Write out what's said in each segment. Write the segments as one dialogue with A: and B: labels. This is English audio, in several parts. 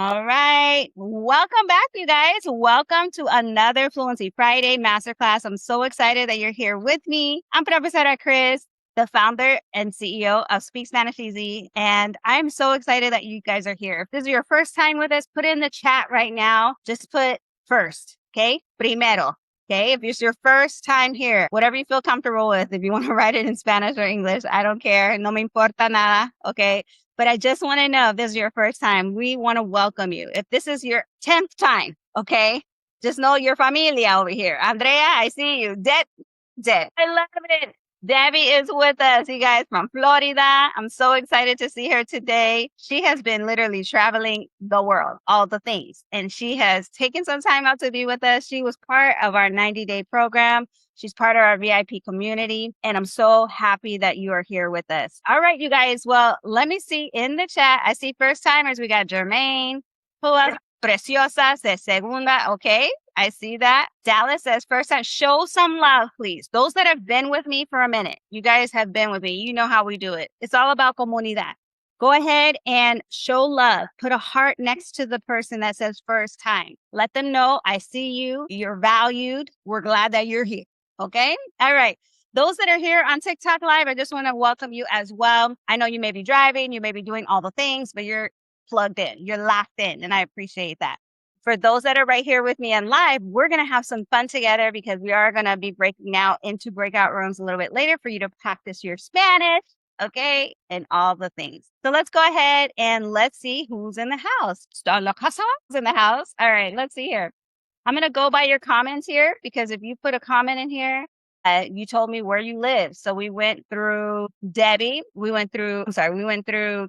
A: All right. Welcome back, you guys. Welcome to another Fluency Friday Masterclass. I'm so excited that you're here with me. I'm Professora Chris, the founder and CEO of Speak Spanish Easy. And I'm so excited that you guys are here. If this is your first time with us, put it in the chat right now. Just put first, okay? Primero. Okay, if it's your first time here, whatever you feel comfortable with, if you want to write it in Spanish or English, I don't care. No me importa nada. Okay. But I just want to know if this is your first time, we want to welcome you. If this is your 10th time, okay, just know your familia over here. Andrea, I see you. I love it. Debbie is with us, you guys, from Florida. I'm so excited to see her today. She has been literally traveling the world, all the things, and she has taken some time out to be with us. She was part of our 90-day program. She's part of our VIP community, and I'm so happy that you are here with us. All right, you guys. Well, let me see in the chat. I see first timers. We got Jermaine, Preciosas de Segunda. Okay, I see that. Dallas says first time. Show some love, please. Those that have been with me for a minute, you guys have been with me. You know how we do it. It's all about comunidad. Go ahead and show love. Put a heart next to the person that says first time. Let them know I see you. You're valued. We're glad that you're here. Okay. All right. Those that are here on TikTok Live, I just want to welcome you as well. I know you may be driving, you may be doing all the things, but you're plugged in, you're locked in, and I appreciate that. For those that are right here with me on live, we're going to have some fun together because we are going to be breaking out into breakout rooms a little bit later for you to practice your Spanish, okay, and all the things. So let's go ahead and let's see who's in the house. Está la casa? Who's in the house? All right, let's see here. I'm going to go by your comments here because if you put a comment in here, you told me where you live. So we went through Debbie. We went through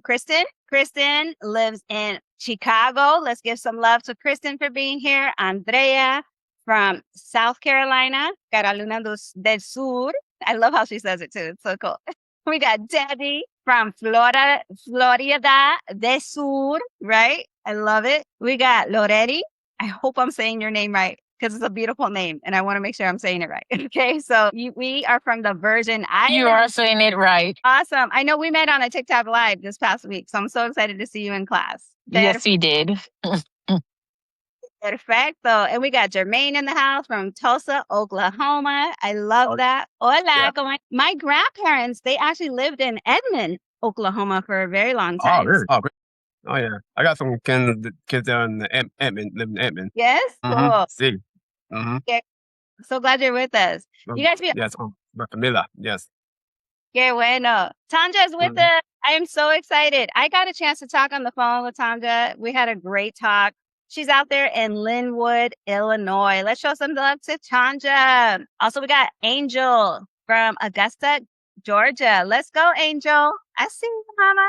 A: Kristen. Kristen lives in Chicago. Let's give some love to Kristen for being here. Andrea from South Carolina. Carolina del Sur. I love how she says it too. It's so cool. We got Debbie from Florida del Sur, right? I love it. We got Loretti. I hope I'm saying your name right because it's a beautiful name and I want to make sure I'm saying it right. Okay. So we are from the Virgin Islands.
B: You are saying it right.
A: Awesome. I know we met on a TikTok Live this past week. So I'm so excited to see you in class.
B: Yes, we did.
A: Perfecto. And we got Jermaine in the house from Tulsa, Oklahoma. I love that. Hola.
C: Yeah.
A: My grandparents, they actually lived in Edmond, Oklahoma for a very long time.
C: Oh, really? Oh, great. Oh, yeah. I got some kids down in the Edmond, live in Edmond.
A: Yes. Cool.
C: See. Mm-hmm.
A: Yeah. So glad you're with us. You guys be
C: Yes, my familia. Yes.
A: Qué bueno. Tanja's with us. I am so excited. I got a chance to talk on the phone with Tanja. We had a great talk. She's out there in Linwood, Illinois. Let's show some love to Tanja. Also, we got Angel from Augusta, Georgia. Let's go, Angel. I see you, Mama.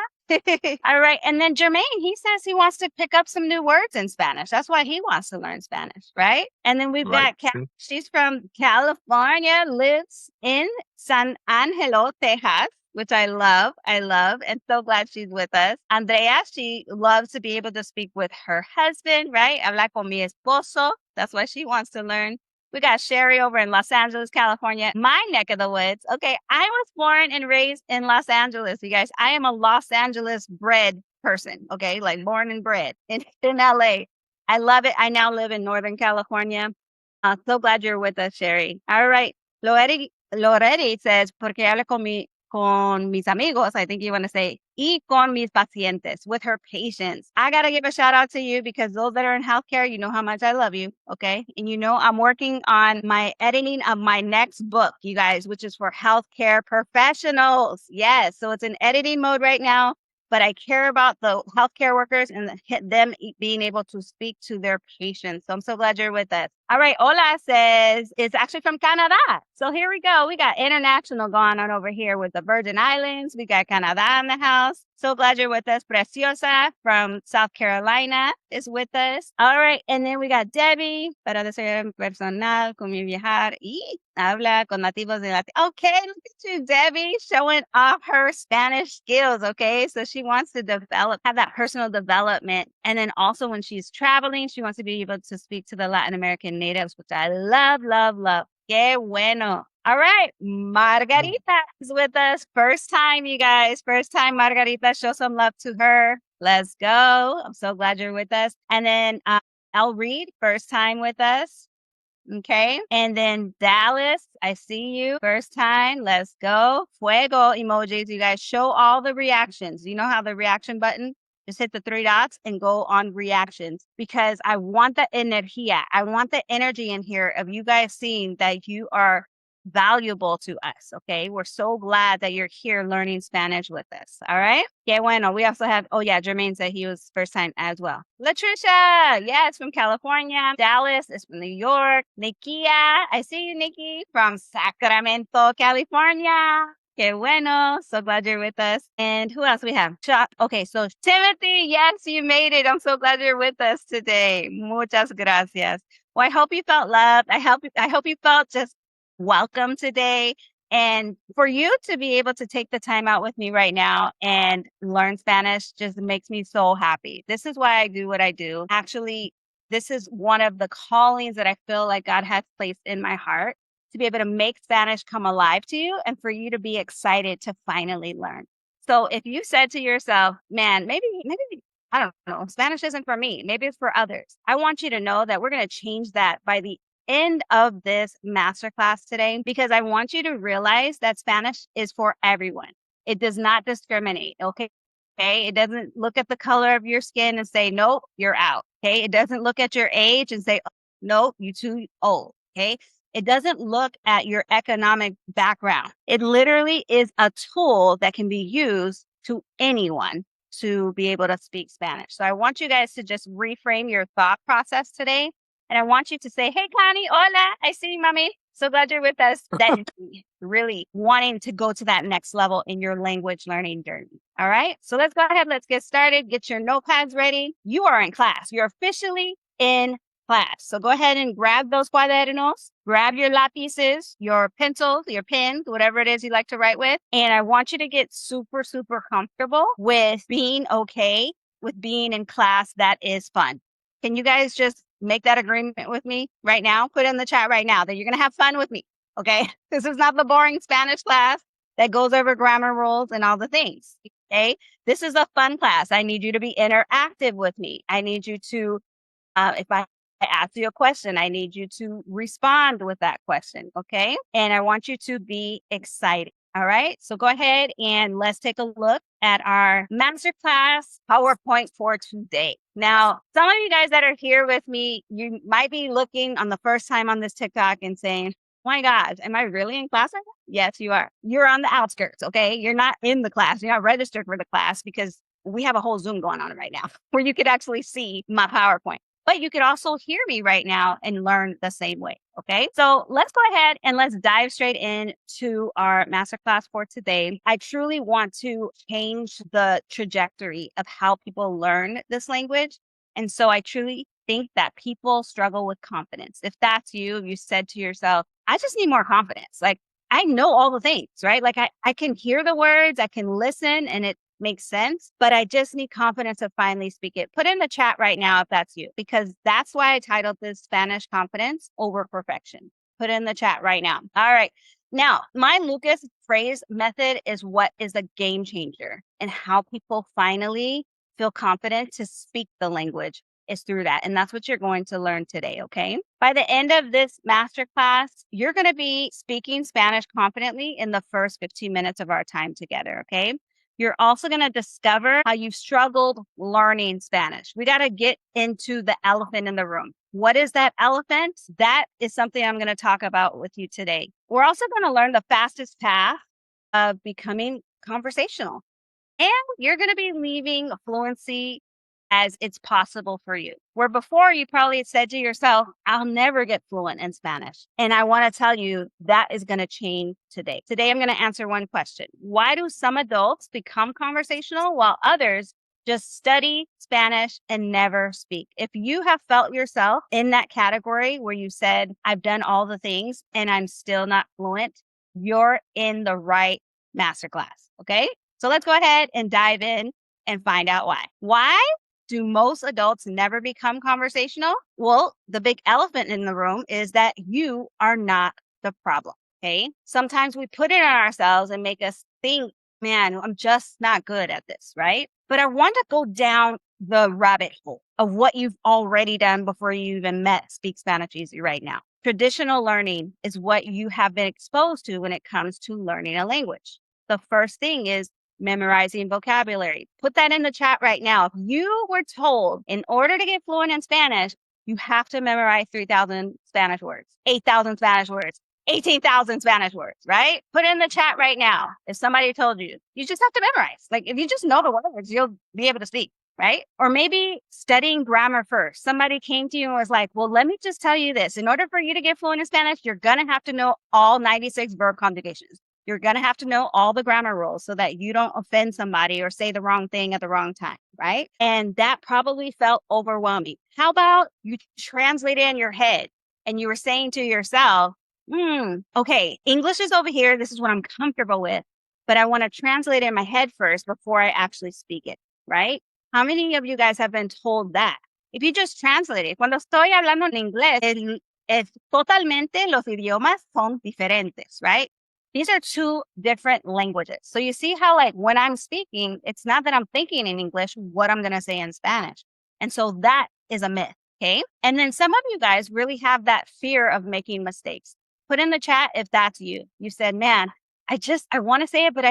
A: All right. And then Jermaine, he says he wants to pick up some new words in Spanish. That's why he wants to learn Spanish, right? And then we've got she's from California, lives in San Angelo, Texas, which I love. And so glad she's with us. Andrea, she loves to be able to speak with her husband, right? Habla con mi esposo. That's why she wants to learn. We got Sherry over in Los Angeles, California, my neck of the woods. Okay, I was born and raised in Los Angeles, you guys. I am a Los Angeles bred person, okay? Like born and bred in LA. I love it. I now live in Northern California. So glad you're with us, Sherry. All right. Loretti says, porque hablo con mis amigos, I think you want to say, y con mis pacientes, with her patients. I got to give a shout out to you because those that are in healthcare, you know how much I love you, okay? And you know I'm working on my editing of my next book, you guys, which is for healthcare professionals. Yes, so it's in editing mode right now, but I care about the healthcare workers and them being able to speak to their patients. So I'm so glad you're with us. All right, Ola says it's actually from Canada. So here we go. We got international going on over here with the Virgin Islands. We got Canada in the house. So glad you're with us. Preciosa from South Carolina is with us. All right, and then we got Debbie, para desarrollar personal, como viajar y habla con nativos de Latin. Okay, look at you, Debbie, showing off her Spanish skills, okay? So she wants to have that personal development. And then also when she's traveling, she wants to be able to speak to the Latin American natives, which I love. Qué bueno. All right, Margarita is with us. First time, you guys. First time, Margarita. Show some love to her. Let's go. I'm so glad you're with us. And then El Reed, first time with us. Okay. And then Dallas, I see you. First time. Let's go. Fuego emojis. You guys show all the reactions. You know how the reaction button? Just hit the 3 dots and go on reactions because I want the energía. I want the energy in here of you guys seeing that you are valuable to us. Okay. We're so glad that you're here learning Spanish with us. All right. Yeah. Bueno, we also have, oh yeah, Jermaine said he was first time as well. Latricia. Yeah, it's from California. Dallas is from New York. Nikia. I see you, Nikki, from Sacramento, California. Que bueno. So glad you're with us. And who else we have? Okay, so Timothy, yes, you made it. I'm so glad you're with us today. Muchas gracias. Well, I hope you felt loved. I hope you felt just welcome today. And for you to be able to take the time out with me right now and learn Spanish just makes me so happy. This is why I do what I do. Actually, this is one of the callings that I feel like God has placed in my heart to be able to make Spanish come alive to you and for you to be excited to finally learn. So if you said to yourself, man, maybe I don't know, Spanish isn't for me. Maybe it's for others. I want you to know that we're going to change that by the end of this masterclass today because I want you to realize that Spanish is for everyone. It does not discriminate. Okay. It doesn't look at the color of your skin and say, nope, you're out. Okay. It doesn't look at your age and say, oh, nope, you're too old. Okay. It doesn't look at your economic background. It literally is a tool that can be used to anyone to be able to speak Spanish. So I want you guys to just reframe your thought process today. And I want you to say, hey, Connie, hola, I see you, mommy. So glad you're with us. That you're really wanting to go to that next level in your language learning journey. All right. So let's go ahead. Let's get started. Get your notepads ready. You are in class. You're officially in class. So go ahead and grab those cuadernos, grab your lápices, your pencils, your pens, whatever it is you like to write with. And I want you to get super, super comfortable with being okay with being in class that is fun. Can you guys just make that agreement with me right now? Put in the chat right now that you're going to have fun with me. Okay. This is not the boring Spanish class that goes over grammar rules and all the things. Okay. This is a fun class. I need you to be interactive with me. I need you to, if I ask you a question, I need you to respond with that question. Okay. And I want you to be excited. All right. So go ahead and let's take a look at our masterclass PowerPoint for today. Now, some of you guys that are here with me, you might be looking on the first time on this TikTok and saying, oh my gosh, am I really in class right now? Yes, you are. You're on the outskirts. Okay. You're not in the class. You're not registered for the class because we have a whole Zoom going on right now where you could actually see my PowerPoint. But you could also hear me right now and learn the same way. Okay. So let's go ahead and let's dive straight into our masterclass for today. I truly want to change the trajectory of how people learn this language. And so I truly think that people struggle with confidence. If that's you, you said to yourself, I just need more confidence. Like I know all the things, right? Like I can hear the words, I can listen and it makes sense, but I just need confidence to finally speak it. Put in the chat right now if that's you, because that's why I titled this Spanish Confidence Over Perfection. Put in the chat right now. All right. Now, my Lucas phrase method is what is a game changer and how people finally feel confident to speak the language is through that. And that's what you're going to learn today. Okay. By the end of this masterclass, you're going to be speaking Spanish confidently in the first 15 minutes of our time together. Okay. You're also going to discover how you've struggled learning Spanish. We got to get into the elephant in the room. What is that elephant? That is something I'm going to talk about with you today. We're also going to learn the fastest path of becoming conversational. And you're going to be leaving fluency as it's possible for you. Where before you probably said to yourself, I'll never get fluent in Spanish. And I want to tell you that is going to change today. Today, I'm going to answer one question. Why do some adults become conversational while others just study Spanish and never speak? If you have felt yourself in that category where you said, I've done all the things and I'm still not fluent, you're in the right masterclass. Okay. So let's go ahead and dive in and find out why. Why do most adults never become conversational? Well, the big elephant in the room is that you are not the problem. Okay. Sometimes we put it on ourselves and make us think, man, I'm just not good at this, right? But I want to go down the rabbit hole of what you've already done before you even met Speak Spanish Easy right now. Traditional learning is what you have been exposed to when it comes to learning a language. The first thing is memorizing vocabulary. Put that in the chat right now. If you were told in order to get fluent in Spanish, you have to memorize 3,000 Spanish words, 8,000 Spanish words, 18,000 Spanish words, right? Put it in the chat right now. If somebody told you, you just have to memorize. Like if you just know the words, you'll be able to speak, right? Or maybe studying grammar first. Somebody came to you and was like, well, let me just tell you this. In order for you to get fluent in Spanish, you're going to have to know all 96 verb conjugations. You're going to have to know all the grammar rules so that you don't offend somebody or say the wrong thing at the wrong time, right? And that probably felt overwhelming. How about you translate it in your head and you were saying to yourself, okay, English is over here. This is what I'm comfortable with, but I want to translate it in my head first before I actually speak it, right? How many of you guys have been told that? If you just translate it, cuando estoy hablando en inglés, es totalmente los idiomas son diferentes, right? These are two different languages. So you see how like when I'm speaking, it's not that I'm thinking in English, what I'm going to say in Spanish. And so that is a myth. Okay. And then some of you guys really have that fear of making mistakes. Put in the chat if that's you. You said, man, I want to say it, but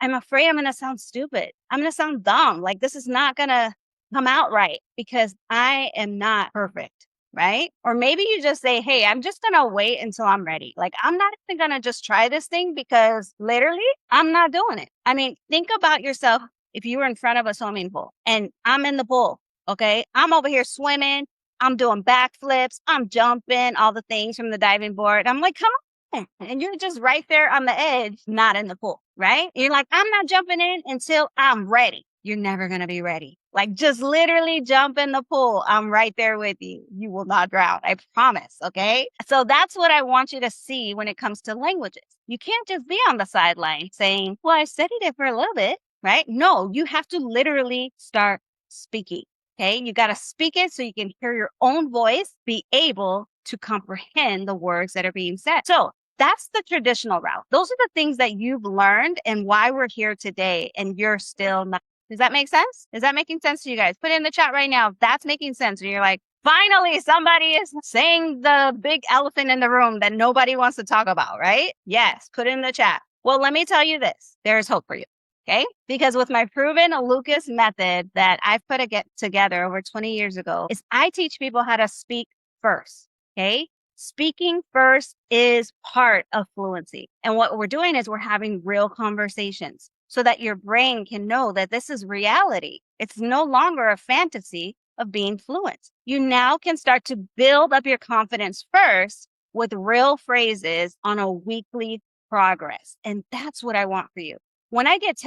A: I'm afraid I'm going to sound stupid. I'm going to sound dumb. Like this is not going to come out right because I am not perfect. Right? Or maybe you just say, hey, I'm just going to wait until I'm ready. Like, I'm not even going to just try this thing because literally I'm not doing it. I mean, think about yourself if you were in front of a swimming pool and I'm in the pool. Okay. I'm over here swimming. I'm doing backflips. I'm jumping, all the things from the diving board. I'm like, come on. And you're just right there on the edge, not in the pool. Right? You're like, I'm not jumping in until I'm ready. You're never going to be ready. Like just literally jump in the pool. I'm right there with you. You will not drown. I promise. Okay. So that's what I want you to see when it comes to languages. You can't just be on the sideline saying, well, I studied it for a little bit, right? No, you have to literally start speaking. Okay. You got to speak it so you can hear your own voice, be able to comprehend the words that are being said. So that's the traditional route. Those are the things that you've learned and why we're here today and you're still not. Does that make sense? Is that making sense to you guys? Put it in the chat right now if that's making sense. And you're like, finally, somebody is saying the big elephant in the room that nobody wants to talk about, right? Yes, put it in the chat. Well, let me tell you this. There is hope for you, okay? Because with my proven Lucas method that I've put together over 20 years ago, is I teach people how to speak first, okay? Speaking first is part of fluency. And what we're doing is we're having real conversations so that your brain can know that this is reality. It's no longer a fantasy of being fluent. You now can start to build up your confidence first with real phrases on a weekly progress. And that's what I want for you. When I get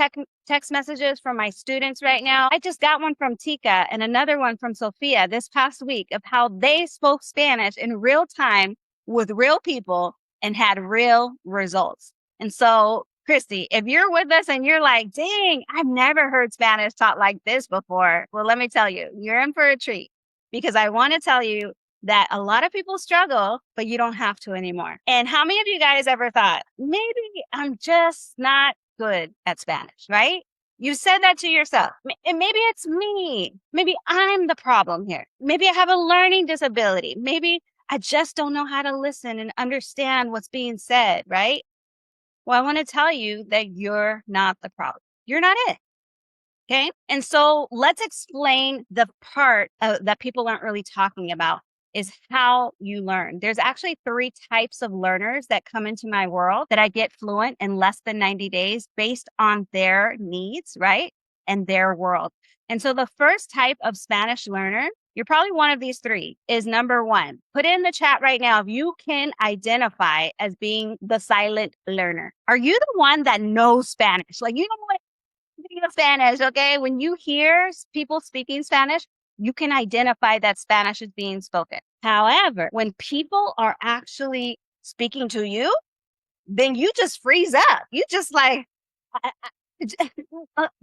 A: text messages from my students right now, I just got one from Tika and another one from Sophia this past week of how they spoke Spanish in real time with real people and had real results. And so, Christy, if you're with us and you're like, dang, I've never heard Spanish taught like this before. Well, let me tell you, you're in for a treat because I want to tell you that a lot of people struggle, but you don't have to anymore. And how many of you guys ever thought, maybe I'm just not good at Spanish, right? You said that to yourself. And maybe it's me. Maybe I'm the problem here. Maybe I have a learning disability. Maybe I just don't know how to listen and understand what's being said, right? Well, I want to tell you that you're not the problem. You're not it. Okay. And so let's explain the part that people aren't really talking about is how you learn. There's actually 3 types of learners that come into my world that I get fluent in less than 90 days based on their needs, right? And their world. And so the first type of Spanish learner, you're probably one of these 3, is number 1. Put in the chat right now if you can identify as being the silent learner. Are you the one that knows Spanish? Like, you know what? Spanish, okay? When you hear people speaking Spanish, you can identify that Spanish is being spoken. However, when people are actually speaking to you, then you just freeze up. You just like,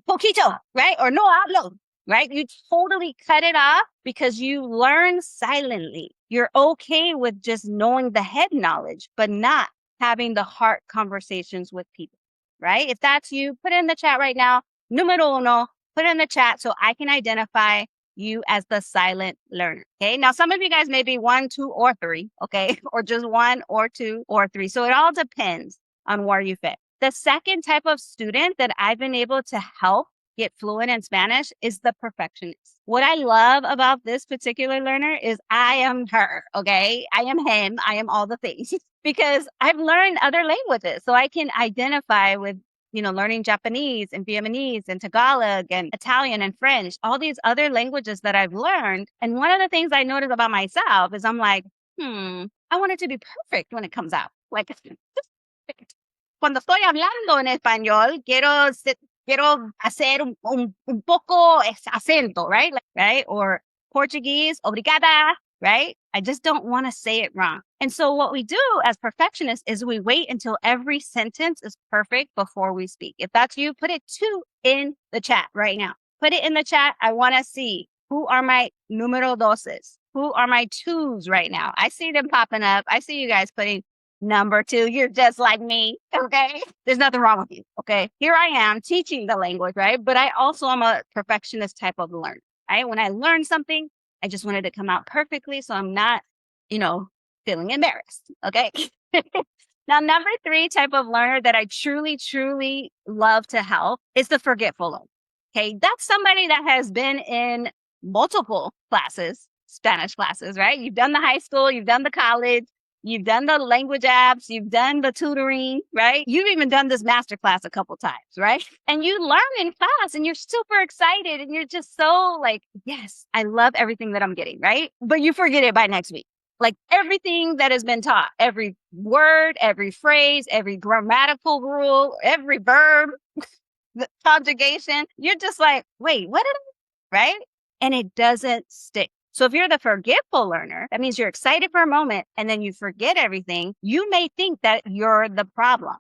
A: poquito, right? Or no hablo, right? You totally cut it off because you learn silently. You're okay with just knowing the head knowledge, but not having the heart conversations with people, right? If that's you, put it in the chat right now. Numero uno, put it in the chat so I can identify you as the silent learner. Okay. Now, some of you guys may be 1, 2, or 3. Okay. Or just 1 or 2 or 3. So it all depends on where you fit. The second type of student that I've been able to help get fluent in Spanish is the perfectionist. What I love about this particular learner is I am her. Okay. I am him. I am all the things because I've learned other languages. So I can identify with learning Japanese and Vietnamese and Tagalog and Italian and French, all these other languages that I've learned. And one of the things I noticed about myself is I'm like, I want it to be perfect when it comes out. Like, just perfect. Cuando estoy hablando en español, quiero hacer un poco acento, right? Right? Or Portuguese, obrigada, right? I just don't want to say it wrong. And so what we do as perfectionists is we wait until every sentence is perfect before we speak. If that's you, put it 2 in the chat right now. Put it in the chat. I want to see who are my numero doses. Who are my 2s right now? I see them popping up. I see you guys putting number 2. You're just like me. Okay. There's nothing wrong with you. Okay. Here I am teaching the language, right? But I also am a perfectionist type of learner, right? When I learn something, I just wanted to come out perfectly. So I'm not, feeling embarrassed. Okay. Now, number 3 type of learner that I truly, truly love to help is the forgetful learner. Okay. That's somebody that has been in multiple classes, Spanish classes, right? You've done the high school, you've done the college, you've done the language apps, you've done the tutoring, right? You've even done this masterclass a couple times, right? And you learn in class and you're super excited and you're just so like, yes, I love everything that I'm getting, right? But you forget it by next week. Like everything that has been taught, every word, every phrase, every grammatical rule, every verb, the conjugation, you're just like, wait, what did I, right? And it doesn't stick. So if you're the forgetful learner, that means you're excited for a moment and then you forget everything. You may think that you're the problem,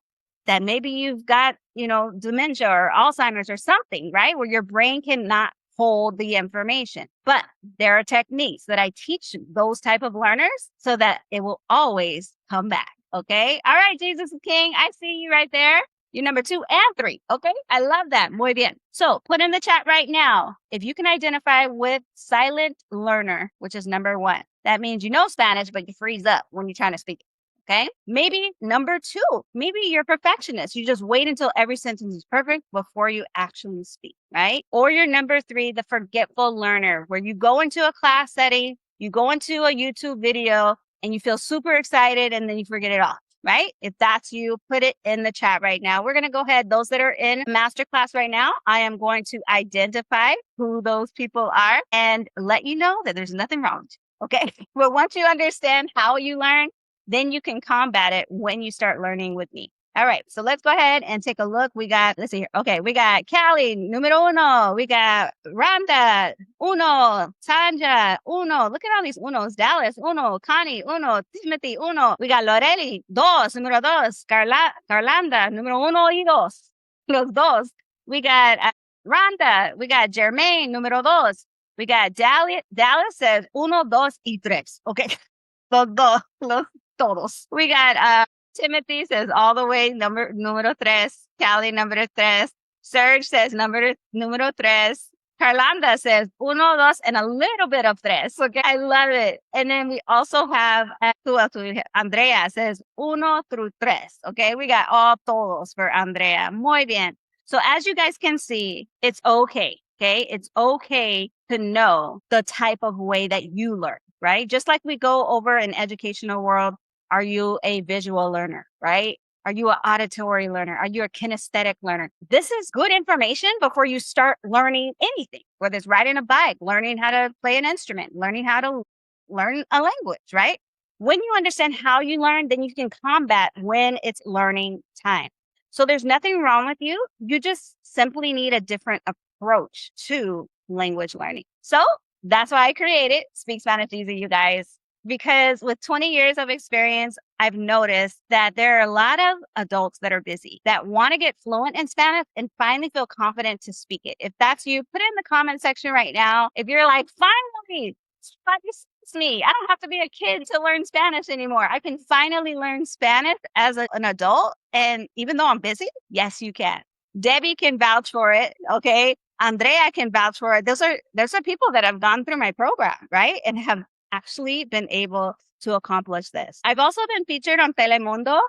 A: that maybe you've got, dementia or Alzheimer's or something, right? Where your brain cannot hold the information. But there are techniques that I teach those type of learners so that it will always come back. Okay. All right. Jesus is King. I see you right there. You're number 2 and 3. Okay. I love that. Muy bien. So put in the chat right now, if you can identify with silent learner, which is number 1, that means you know Spanish, but you freeze up when you're trying to speak it. Okay. Maybe number 2, maybe you're perfectionist. You just wait until every sentence is perfect before you actually speak, right? Or you're number 3, the forgetful learner, where you go into a class setting, you go into a YouTube video and you feel super excited and then you forget it all. Right? If that's you, put it in the chat right now. We're going to go ahead. Those that are in Masterclass right now, I am going to identify who those people are and let you know that there's nothing wrong with you. Okay. But once you understand how you learn, then you can combat it when you start learning with me. All right. So let's go ahead and take a look. Let's see here. Okay. We got Callie, numero 1. We got Rhonda, 1. Sanja, 1. Look at all these unos. Dallas, 1. Connie, 1. Timothy, 1. We got Loreli, 2. Número 2. Carlanda, número 1 y 2. Los dos. We got Rhonda. We got Jermaine, número 2. We got Dallas says 1, 2 y 3. Okay. Los dos. Los todos. We got Timothy says all the way número 3. Callie, número 3. Serge says número 3. Carlanda says 1, 2, and a little bit of 3. Okay, I love it. And then we also have Andrea says 1 through 3. Okay, we got all todos for Andrea. Muy bien. So as you guys can see, it's okay. Okay, it's okay to know the type of way that you learn, right? Just like we go over in educational world. Are you a visual learner, right? Are you an auditory learner? Are you a kinesthetic learner? This is good information before you start learning anything, whether it's riding a bike, learning how to play an instrument, learning how to learn a language, right? When you understand how you learn, then you can combat when it's learning time. So there's nothing wrong with you. You just simply need a different approach to language learning. So that's why I created Speak Spanish Easy, you guys. Because with 20 years of experience, I've noticed that there are a lot of adults that are busy that want to get fluent in Spanish and finally feel confident to speak it. If that's you, put it in the comment section right now. If you're like, finally, It's me. I don't have to be a kid to learn Spanish anymore. I can finally learn Spanish as an adult. And even though I'm busy, yes, you can. Debbie can vouch for it. Okay. Andrea can vouch for it. Those are people that have gone through my program, right? And have actually been able to accomplish this. I've also been featured on Telemundo.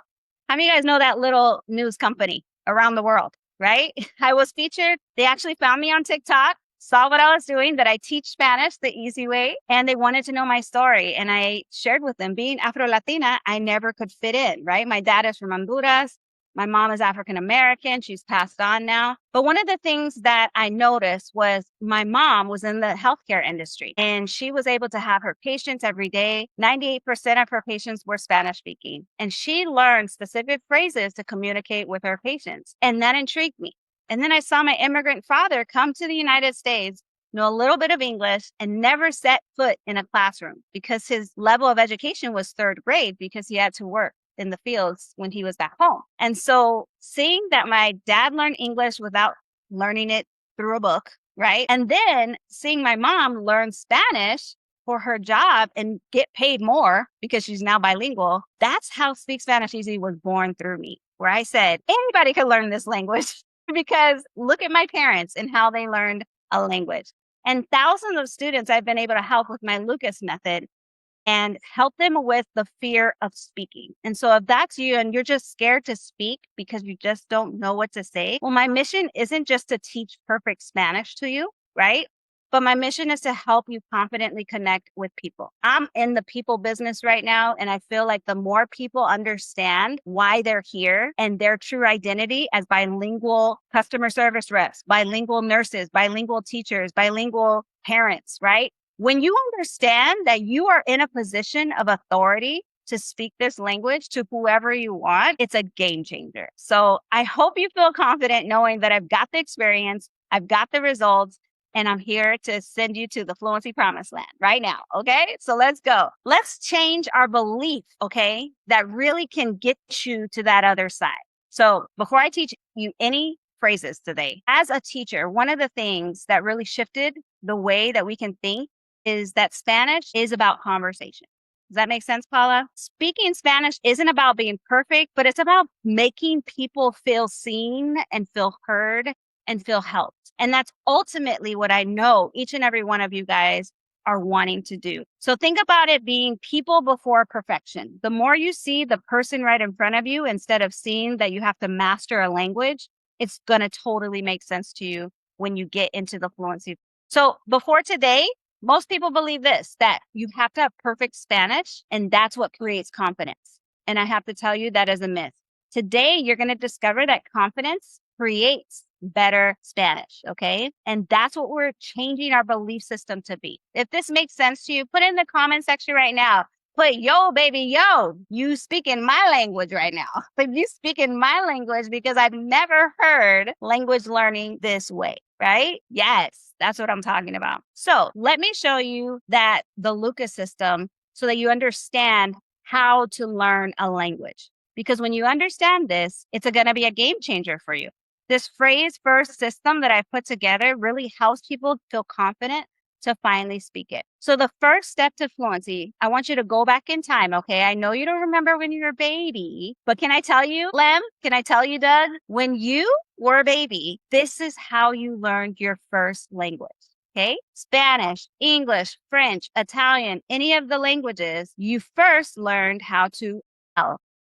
A: How many of you guys know that little news company around the world, right? I was featured. They actually found me on TikTok, saw what I was doing, that I teach Spanish the easy way, and they wanted to know my story. And I shared with them, being Afro-Latina, I never could fit in, right? My dad is from Honduras. My mom is African-American. She's passed on now. But one of the things that I noticed was my mom was in the healthcare industry, and she was able to have her patients every day. 98% of her patients were Spanish speaking, and she learned specific phrases to communicate with her patients. And that intrigued me. And then I saw my immigrant father come to the United States, know a little bit of English, and never set foot in a classroom because his level of education was third grade because he had to work in the fields when he was back home. And so seeing that my dad learned English without learning it through a book, right? And then seeing my mom learn Spanish for her job and get paid more because she's now bilingual. That's how Speak Spanish Easy was born through me, where I said, anybody could learn this language because look at my parents and how they learned a language. And thousands of students I've been able to help with my Lucas method and help them with the fear of speaking. And so if that's you and you're just scared to speak because you just don't know what to say, well, my mission isn't just to teach perfect Spanish to you, right? But my mission is to help you confidently connect with people. I'm in the people business right now, and I feel like the more people understand why they're here and their true identity as bilingual customer service reps, bilingual nurses, bilingual teachers, bilingual parents, right? When you understand that you are in a position of authority to speak this language to whoever you want, it's a game changer. So I hope you feel confident knowing that I've got the experience, I've got the results, and I'm here to send you to the fluency promised land right now. Okay. So let's go. Let's change our belief. Okay. That really can get you to that other side. So before I teach you any phrases today, as a teacher, one of the things that really shifted the way that we can think is that Spanish is about conversation. Does that make sense, Paula? Speaking Spanish isn't about being perfect, but it's about making people feel seen and feel heard and feel helped. And that's ultimately what I know each and every one of you guys are wanting to do. So think about it being people before perfection. The more you see the person right in front of you, instead of seeing that you have to master a language, it's going to totally make sense to you when you get into the fluency. So before today, most people believe this, that you have to have perfect Spanish, and that's what creates confidence. And I have to tell you that is a myth. Today, you're going to discover that confidence creates better Spanish, okay? And that's what we're changing our belief system to be. If this makes sense to you, put in the comment section right now. Put, yo, baby, yo, you speak in my language right now. But you speak in my language because I've never heard language learning this way, right? Yes, that's what I'm talking about. So let me show you that the Lucas system so that you understand how to learn a language. Because when you understand this, it's going to be a game changer for you. This phrase first system that I've put together really helps people feel confident to finally speak it. So the first step to fluency, I want you to go back in time, okay? I know you don't remember when you were a baby, but can I tell you, Lem, can I tell you, Doug, when you were a baby, this is how you learned your first language, okay? Spanish, English, French, Italian, any of the languages, you first learned how to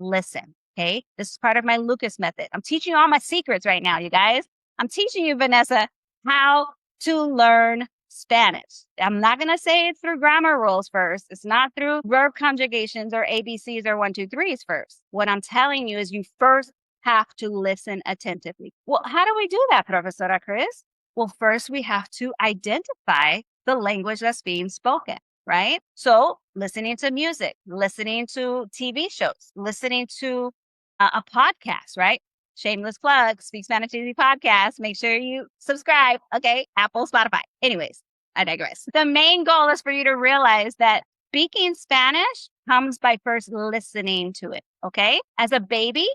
A: listen, okay? This is part of my Lucas method. I'm teaching you all my secrets right now, you guys. I'm teaching you, Vanessa, how to learn Spanish. I'm not going to say it's through grammar rules first. It's not through verb conjugations or ABCs or 1, 2, 3s first. What I'm telling you is you first have to listen attentively. Well, how do we do that, Professora Chris? Well, first we have to identify the language that's being spoken, right? So listening to music, listening to TV shows, listening to a podcast, right? Shameless plug, Speak Spanish Easy podcast. Make sure you subscribe. Okay. Apple, Spotify. Anyways, I digress. The main goal is for you to realize that speaking Spanish comes by first listening to it. Okay. As a baby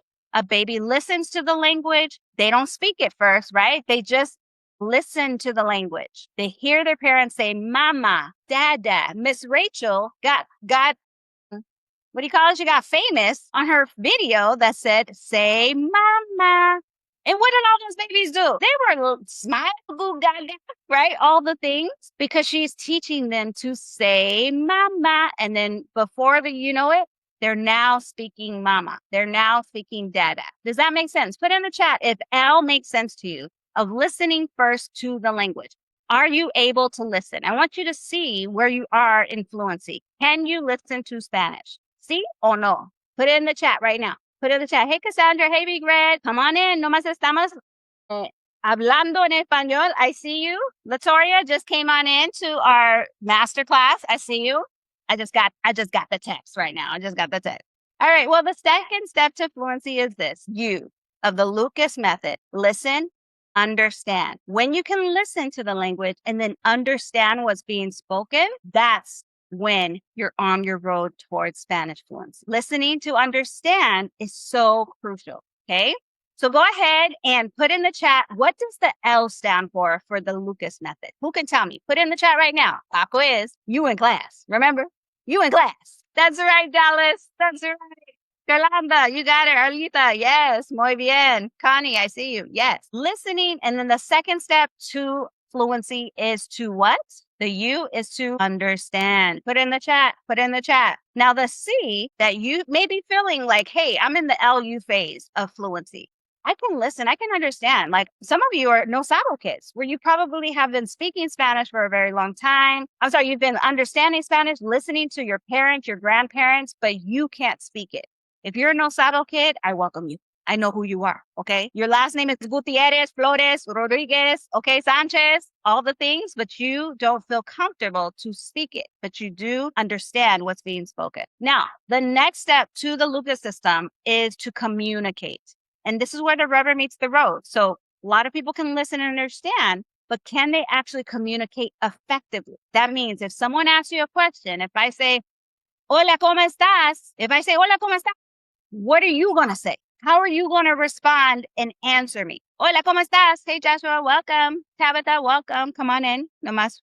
A: listens to the language. They don't speak it first, right? They just listen to the language. They hear their parents say mama, dada. Miss Rachel got what do you call it? She got famous on her video that said, say mama. And what did all those babies do? They were smile, goo, gaga, right? All the things because she's teaching them to say mama. And then before you know it, they're now speaking mama. They're now speaking dada. Does that make sense? Put in the chat if L makes sense to you of listening first to the language. Are you able to listen? I want you to see where you are in fluency. Can you listen to Spanish? See or no? Put it in the chat right now. Put it in the chat. Hey, Cassandra. Hey, Big Red. Come on in. Nomás estamos hablando en español. I see you. Latoria just came on in to our masterclass. I see you. I just got the text right now. I just got the text. All right. Well, the second step to fluency is this. U of the Lucas method. Listen, understand. When you can listen to the language and then understand what's being spoken, that's when you're on your road towards Spanish fluency. Listening to understand is so crucial. Okay. So go ahead and put in the chat, what does the L stand for the Lucas method? Who can tell me? Put in the chat right now. Paco is you in class. Remember? You in class. That's right, Dallas. That's right. Yolanda, you got it. Arlita, yes. Muy bien. Connie, I see you. Yes. Listening. And then the second step to fluency is to what? The U is to understand. Put in the chat. Put in the chat. Now the C that you may be feeling like, hey, I'm in the LU phase of fluency. I can listen. I can understand. Like some of you are no saddle kids where you probably have been speaking Spanish for a very long time. I'm sorry, you've been understanding Spanish, listening to your parents, your grandparents, but you can't speak it. If you're a no saddle kid, I welcome you. I know who you are, okay? Your last name is Gutierrez, Flores, Rodriguez, okay, Sanchez, all the things, but you don't feel comfortable to speak it, but you do understand what's being spoken. Now, the next step to the Lucas system is to communicate. And this is where the rubber meets the road. So a lot of people can listen and understand, but can they actually communicate effectively? That means if someone asks you a question, if I say, hola, ¿cómo estás? If I say, hola, ¿cómo estás? What are you going to say? How are you going to respond and answer me? Hola, ¿cómo estás? Hey, Joshua, welcome. Tabitha, welcome. Come on in. Nomás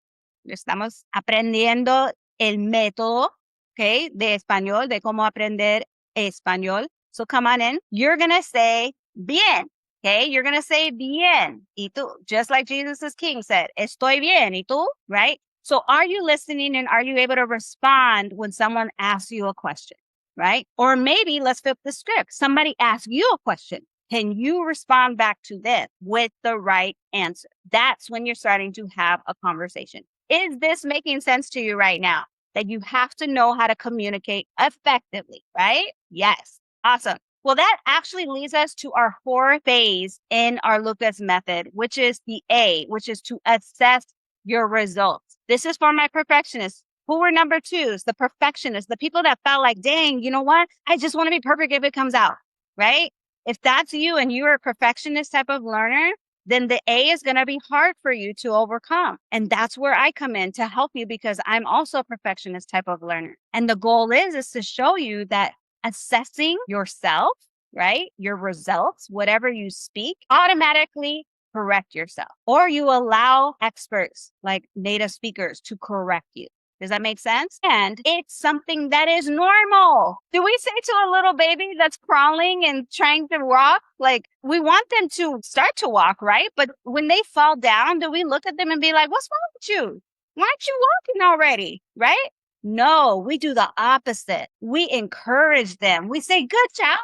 A: estamos aprendiendo el método, okay, de español, de cómo aprender español. So come on in. You're going to say bien. Okay, you're going to say bien. Y tú, just like Jesus' king said, estoy bien. Y tú, right? So are you listening and are you able to respond when someone asks you a question? Right? Or maybe let's flip the script. Somebody asks you a question. Can you respond back to them with the right answer? That's when you're starting to have a conversation. Is this making sense to you right now? That you have to know how to communicate effectively, right? Yes. Awesome. Well, that actually leads us to our fourth phase in our Lucas method, which is the A, which is to assess your results. This is for my perfectionists. Who were number twos? The perfectionists, the people that felt like, dang, you know what? I just want to be perfect if it comes out, right? If that's you and you're a perfectionist type of learner, then the A is going to be hard for you to overcome. And that's where I come in to help you because I'm also a perfectionist type of learner. And the goal is to show you that assessing yourself, right? Your results, whatever you speak, automatically correct yourself. Or you allow experts like native speakers to correct you. Does that make sense? And it's something that is normal. Do we say to a little baby that's crawling and trying to walk, like we want them to start to walk, right? But when they fall down, do we look at them and be like, what's wrong with you? Why aren't you walking already? Right? No, we do the opposite. We encourage them. We say, good job.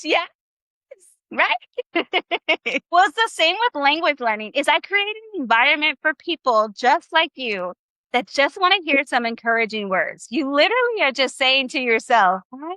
A: Yeah. Right? Well, it's the same with language learning. Is I create an environment for people just like you that just want to hear some encouraging words. You literally are just saying to yourself, I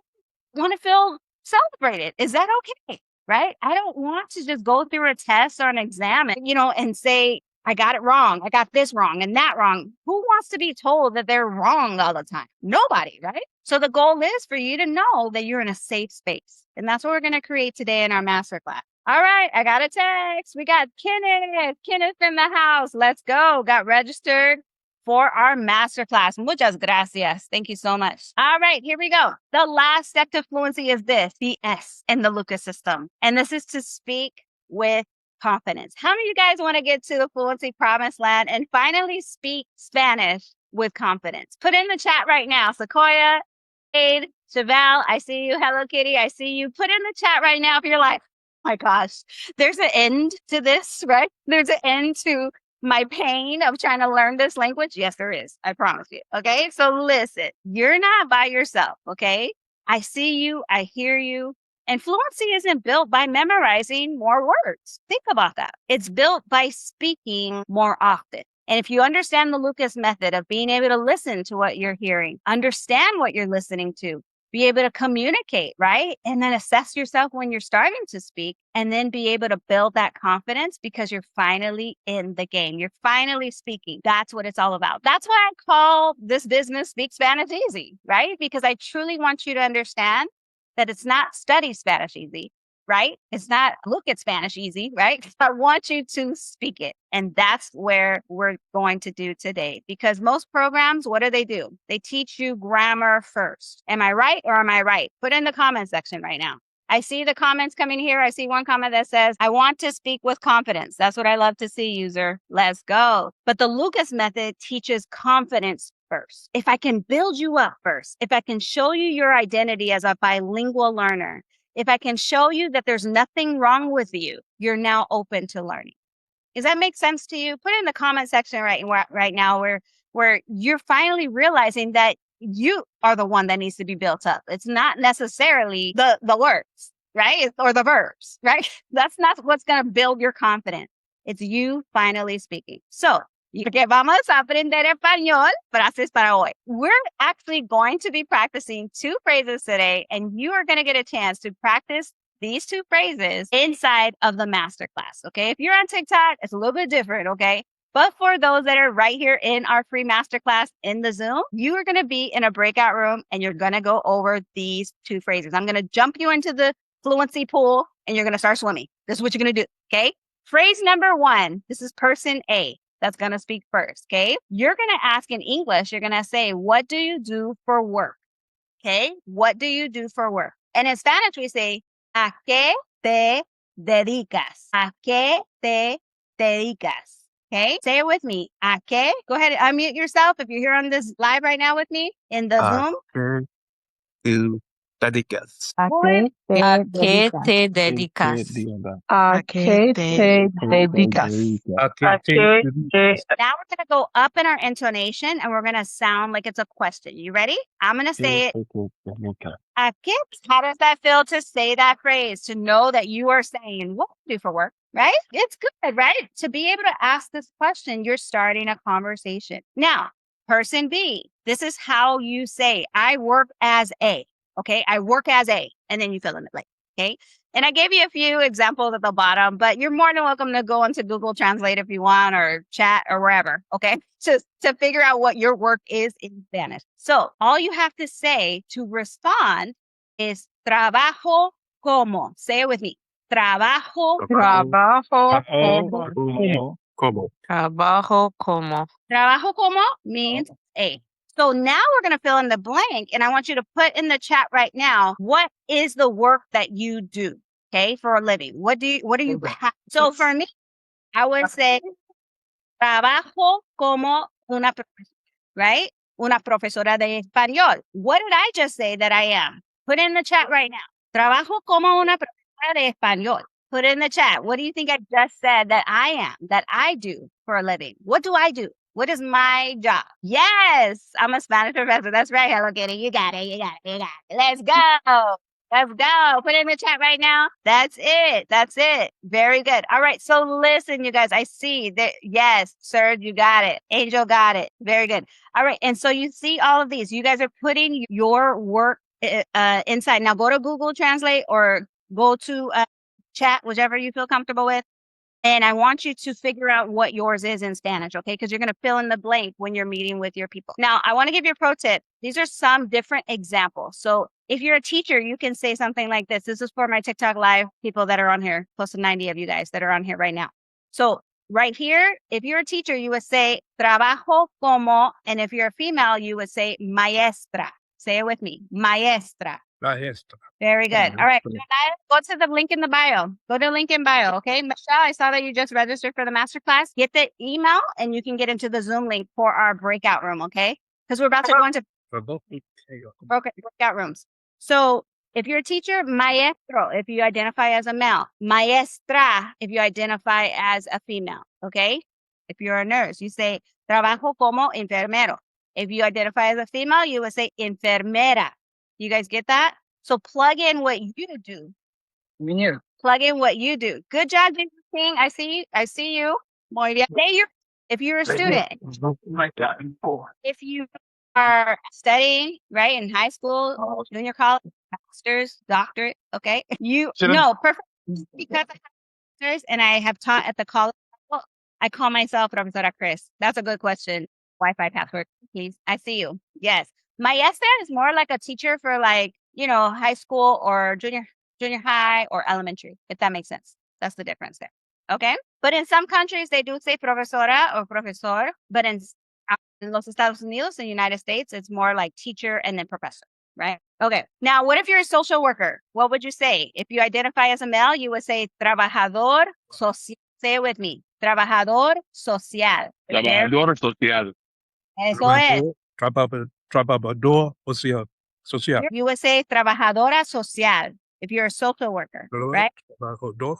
A: want to feel celebrated. Is that okay? Right? I don't want to just go through a test or an exam, and say, I got it wrong. I got this wrong and that wrong. Who wants to be told that they're wrong all the time? Nobody, right? So the goal is for you to know that you're in a safe space. And that's what we're going to create today in our masterclass. All right, I got a text. We got Kenneth. Kenneth in the house. Let's go. Got registered for our masterclass. Muchas gracias. Thank you so much. All right, here we go. The last step to fluency is this, the S in the Lucas system. And this is to speak with confidence. How many of you guys want to get to the fluency promised land and finally speak Spanish with confidence? Put in the chat right now. Sequoia, Aid, Chevelle, I see you. Hello Kitty, I see you. Put in the chat right now if you're like, oh my gosh, there's an end to this, right? There's an end to my pain of trying to learn this language. Yes, there is. I promise you. Okay. So listen, you're not by yourself. Okay. I see you. I hear you. And fluency isn't built by memorizing more words. Think about that. It's built by speaking more often. And if you understand the Lucas method of being able to listen to what you're hearing, understand what you're listening to, be able to communicate, right? And then assess yourself when you're starting to speak and then be able to build that confidence because you're finally in the game. You're finally speaking. That's what it's all about. That's why I call this business Speak Spanish Easy, right? Because I truly want you to understand that it's not study Spanish easy, right? It's not look at Spanish easy, right? I want you to speak it. And that's where we're going to do today. Because most programs, what do? They teach you grammar first. Am I right or am I right? Put in the comment section right now. I see the comments coming here. I see one comment that says, I want to speak with confidence. That's what I love to see, user. Let's go. But the Lucas method teaches confidence first. If I can build you up first, if I can show you your identity as a bilingual learner, if I can show you that there's nothing wrong with you, you're now open to learning. Does that make sense to you? Put it in the comment section right now where you're finally realizing that you are the one that needs to be built up. It's not necessarily the words, right? Or the verbs, right? That's not what's going to build your confidence. It's you finally speaking. So, porque vamos a aprender español, frases para hoy. We're actually going to be practicing 2 phrases today, and you are going to get a chance to practice these 2 phrases inside of the masterclass. Okay. If you're on TikTok, it's a little bit different. Okay. But for those that are right here in our free masterclass in the Zoom, you are going to be in a breakout room and you're going to go over these 2 phrases. I'm going to jump you into the fluency pool and you're going to start swimming. This is what you're going to do. Okay. Phrase number 1. This is person A that's going to speak first. Okay. You're going to ask in English, you're going to say, what do you do for work? Okay. What do you do for work? And in Spanish, we say, ¿a qué te dedicas? ¿A qué te dedicas? Okay, say it with me. ¿A qué? Go ahead and unmute yourself if you're here on this live right now with me in the Zoom.
C: Tu dedicas.
D: ¿A
A: Muy
D: qué te
B: ¿A qué
D: dedicas?
B: te dedicas?
D: ¿A qué te dedicas?
C: ¿A qué te dedicas?
A: Now we're going to go up in our intonation and we're going to sound like it's a question. You ready? I'm going to say it. ¿A qué? How does that feel to say that phrase? To know that you are saying, what do you do for work? Right? It's good, right? To be able to ask this question, you're starting a conversation. Now, person B, this is how you say, I work as A. Okay, I work as A. And then you fill in the blank. Okay. And I gave you a few examples at the bottom, but you're more than welcome to go into Google Translate if you want, or chat or wherever. Okay. To figure out what your work is in Spanish. So all you have to say to respond is trabajo como. Say it with me. Trabajo.
D: Trabajo como.
C: Como.
B: Trabajo como.
A: Trabajo como means A. So now we're going to fill in the blank, and I want you to put in the chat right now, what is the work that you do, okay, for a living? What do you have? So for me, I would say, trabajo como una profesora, right? Una profesora de español. What did I just say that I am? Put in the chat right now. Trabajo como una profesora de español. Put in the chat. What do you think I just said that I am, that I do for a living? What do I do? What is my job? Yes, I'm a Spanish professor. That's right, Hello Kitty. You got it. You got it. You got it. Let's go. Let's go. Put it in the chat right now. That's it. That's it. Very good. All right. So listen, you guys, I see that. Yes, Serge, you got it. Angel got it. Very good. All right. And so you see all of these. You guys are putting your work inside. Now go to Google Translate or go to chat, whichever you feel comfortable with. And I want you to figure out what yours is in Spanish, okay? Because you're going to fill in the blank when you're meeting with your people. Now, I want to give you a pro tip. These are some different examples. So if you're a teacher, you can say something like this. This is for my TikTok live people that are on here, close to 90 of you guys that are on here right now. So right here, if you're a teacher, you would say trabajo como, and if you're a female, you would say maestra. Say it with me, maestra.
C: La esta.
A: Very good. All right. Guys, go to the link in the bio. Go to the link in bio. Okay. Michelle, I saw that you just registered for the masterclass. Get the email and you can get into the Zoom link for our breakout room. Okay. Because we're about to go into breakout rooms. So if you're a teacher, maestro, if you identify as a male, maestra, if you identify as a female. Okay. If you're a nurse, you say trabajo como enfermero. If you identify as a female, you would say enfermera. You guys get that? So plug in what you do. Plug in what you do. Good job, King. I see you. I see you. Muy bien. If you're a student, if you are studying, right, in high school, junior college, master's, doctorate, okay? Perfect. Because I have master's and I have taught at the college level, I call myself Profesora Chris. That's a good question. Wi-Fi password, please. I see you. Yes. Maestra is more like a teacher for like, high school or junior high or elementary, if that makes sense. That's the difference there. Okay. But in some countries, they do say profesora or profesor. But in los Estados Unidos, in the United States, it's more like teacher and then professor, right? Okay. Now, what if you're a social worker? What would you say? If you identify as a male, you would say trabajador social. Say it with me. Trabajador social.
E: Trabajador social.
A: Eso es.
C: Trabajador social.
A: You would say trabajadora social if you're a social worker, right? Trabajadora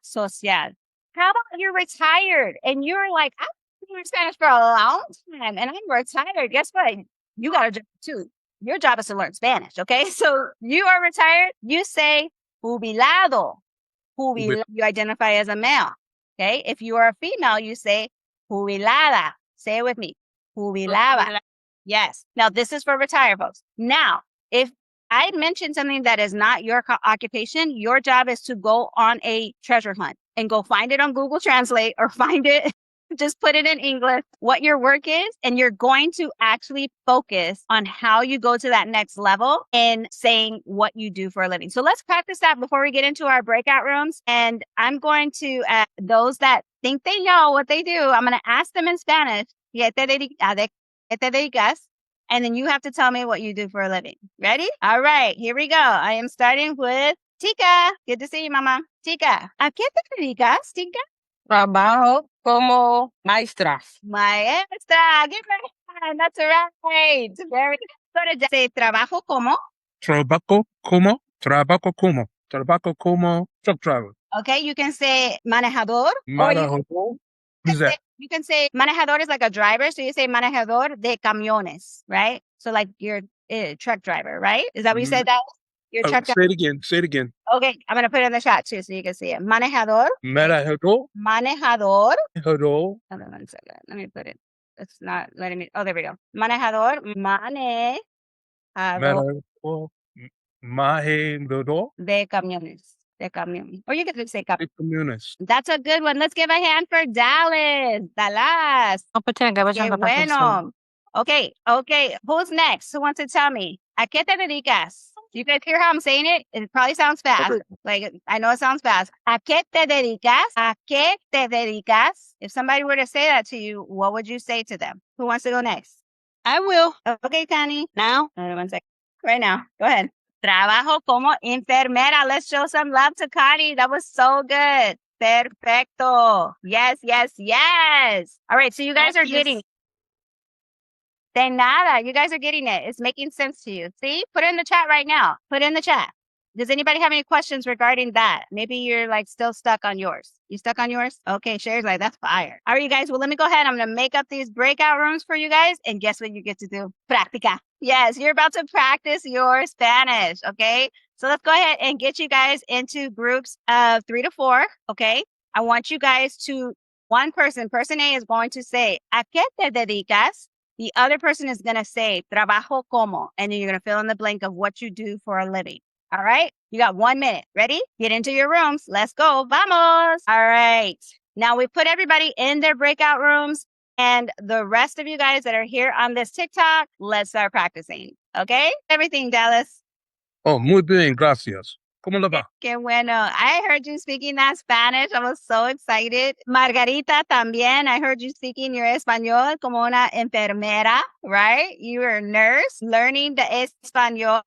A: social. How about you're retired and you're like, I've been doing Spanish for a long time and I'm retired. Guess what? You got a job too. Your job is to learn Spanish, okay? So you are retired. You say jubilado. You identify as a male, okay? If you are a female, you say jubilada. Say it with me. Jubilada. Yes. Now, this is for retired folks. Now, if I mentioned something that is not your occupation, your job is to go on a treasure hunt and go find it on Google Translate or find it, just put it in English, what your work is, and you're going to actually focus on how you go to that next level in saying what you do for a living. So let's practice that before we get into our breakout rooms. And I'm going to, those that think they know what they do, I'm going to ask them in Spanish, ¿Qué te dedicas? And then you have to tell me what you do for a living. Ready? All right, here we go. I am starting with Tika. Good to see you, Mama. Tika, ¿a qué te dedicas, Tika?
B: Trabajo como maestra.
A: Maestra. Get right. That's right. Very good. So say trabajo como.
C: Trabajo como truck driver.
A: Okay, you can say manejador. You can say manejador is like a driver. So you say manejador de camiones, right? So like you're a truck driver, right? Is that what you said that? You're a truck driver.
C: Say it again.
A: Okay, I'm going to put it in the chat too so you can see it. Manejador.
C: Manejador.
A: Hold on 1 second. Let me put it. It's not letting me. Oh, there we go. Manejador.
C: Manejador.
A: De camiones. De camión. Or you can just say camión.
C: Camiones.
A: That's a good one. Let's give a hand for Dallas. Dallas. Qué bueno. Okay. Who's next? Who wants to tell me? ¿A qué te dedicas? You guys hear how I'm saying it? It probably sounds fast. Like, I know it sounds fast. ¿A qué te dedicas? ¿A qué te dedicas? If somebody were to say that to you, what would you say to them? Who wants to go next?
B: I will.
A: Okay, Connie. Now? Hold on 1 second. Right now. Go ahead. Trabajo como enfermera. Let's show some love to Connie. That was so good. Perfecto. Yes. All right, so you guys are getting it. De nada. You guys are getting it. It's making sense to you. See? Put it in the chat right now. Put it in the chat. Does anybody have any questions regarding that? Maybe you're like still stuck on yours. You stuck on yours? Okay, Sherry's like, that's fire. All right, you guys. Well, let me go ahead. I'm going to make up these breakout rooms for you guys. And guess what you get to do? Practica. Yes, you're about to practice your Spanish. Okay. So let's go ahead and get you guys into groups of 3 to 4. Okay. I want you guys to, person A is going to say, ¿A qué te dedicas? The other person is going to say, trabajo como, and then you're going to fill in the blank of what you do for a living. All right. You got 1 minute. Ready? Get into your rooms. Let's go. Vamos. All right. Now we put everybody in their breakout rooms, and the rest of you guys that are here on this TikTok, let's start practicing. Okay. Everything, Dallas.
C: Oh, muy bien. Gracias.
E: ¿Cómo le va?
A: Qué bueno. I heard you speaking that Spanish. I was so excited. Margarita también. I heard you speaking your español como una enfermera, right? You were a nurse learning the español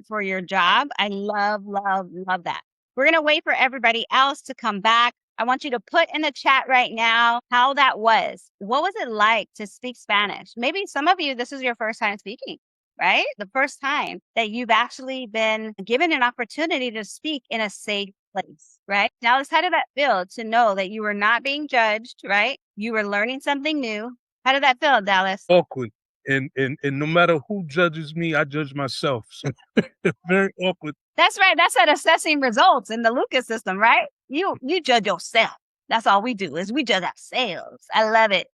A: for your job. I love that. We're going to wait for everybody else to come back. I want you to put in the chat right now how that was. What was it like to speak Spanish? Maybe some of you, this is your first time speaking, right? The first time that you've actually been given an opportunity to speak in a safe place, right? Now, how did that feel to know that you were not being judged, right? You were learning something new. How did that feel, Dallas?
E: Awkward. And no matter who judges me, I judge myself. So very awkward.
A: That's right. That's at assessing results in the Lucas system, right? You judge yourself. That's all we do is we judge ourselves. I love it.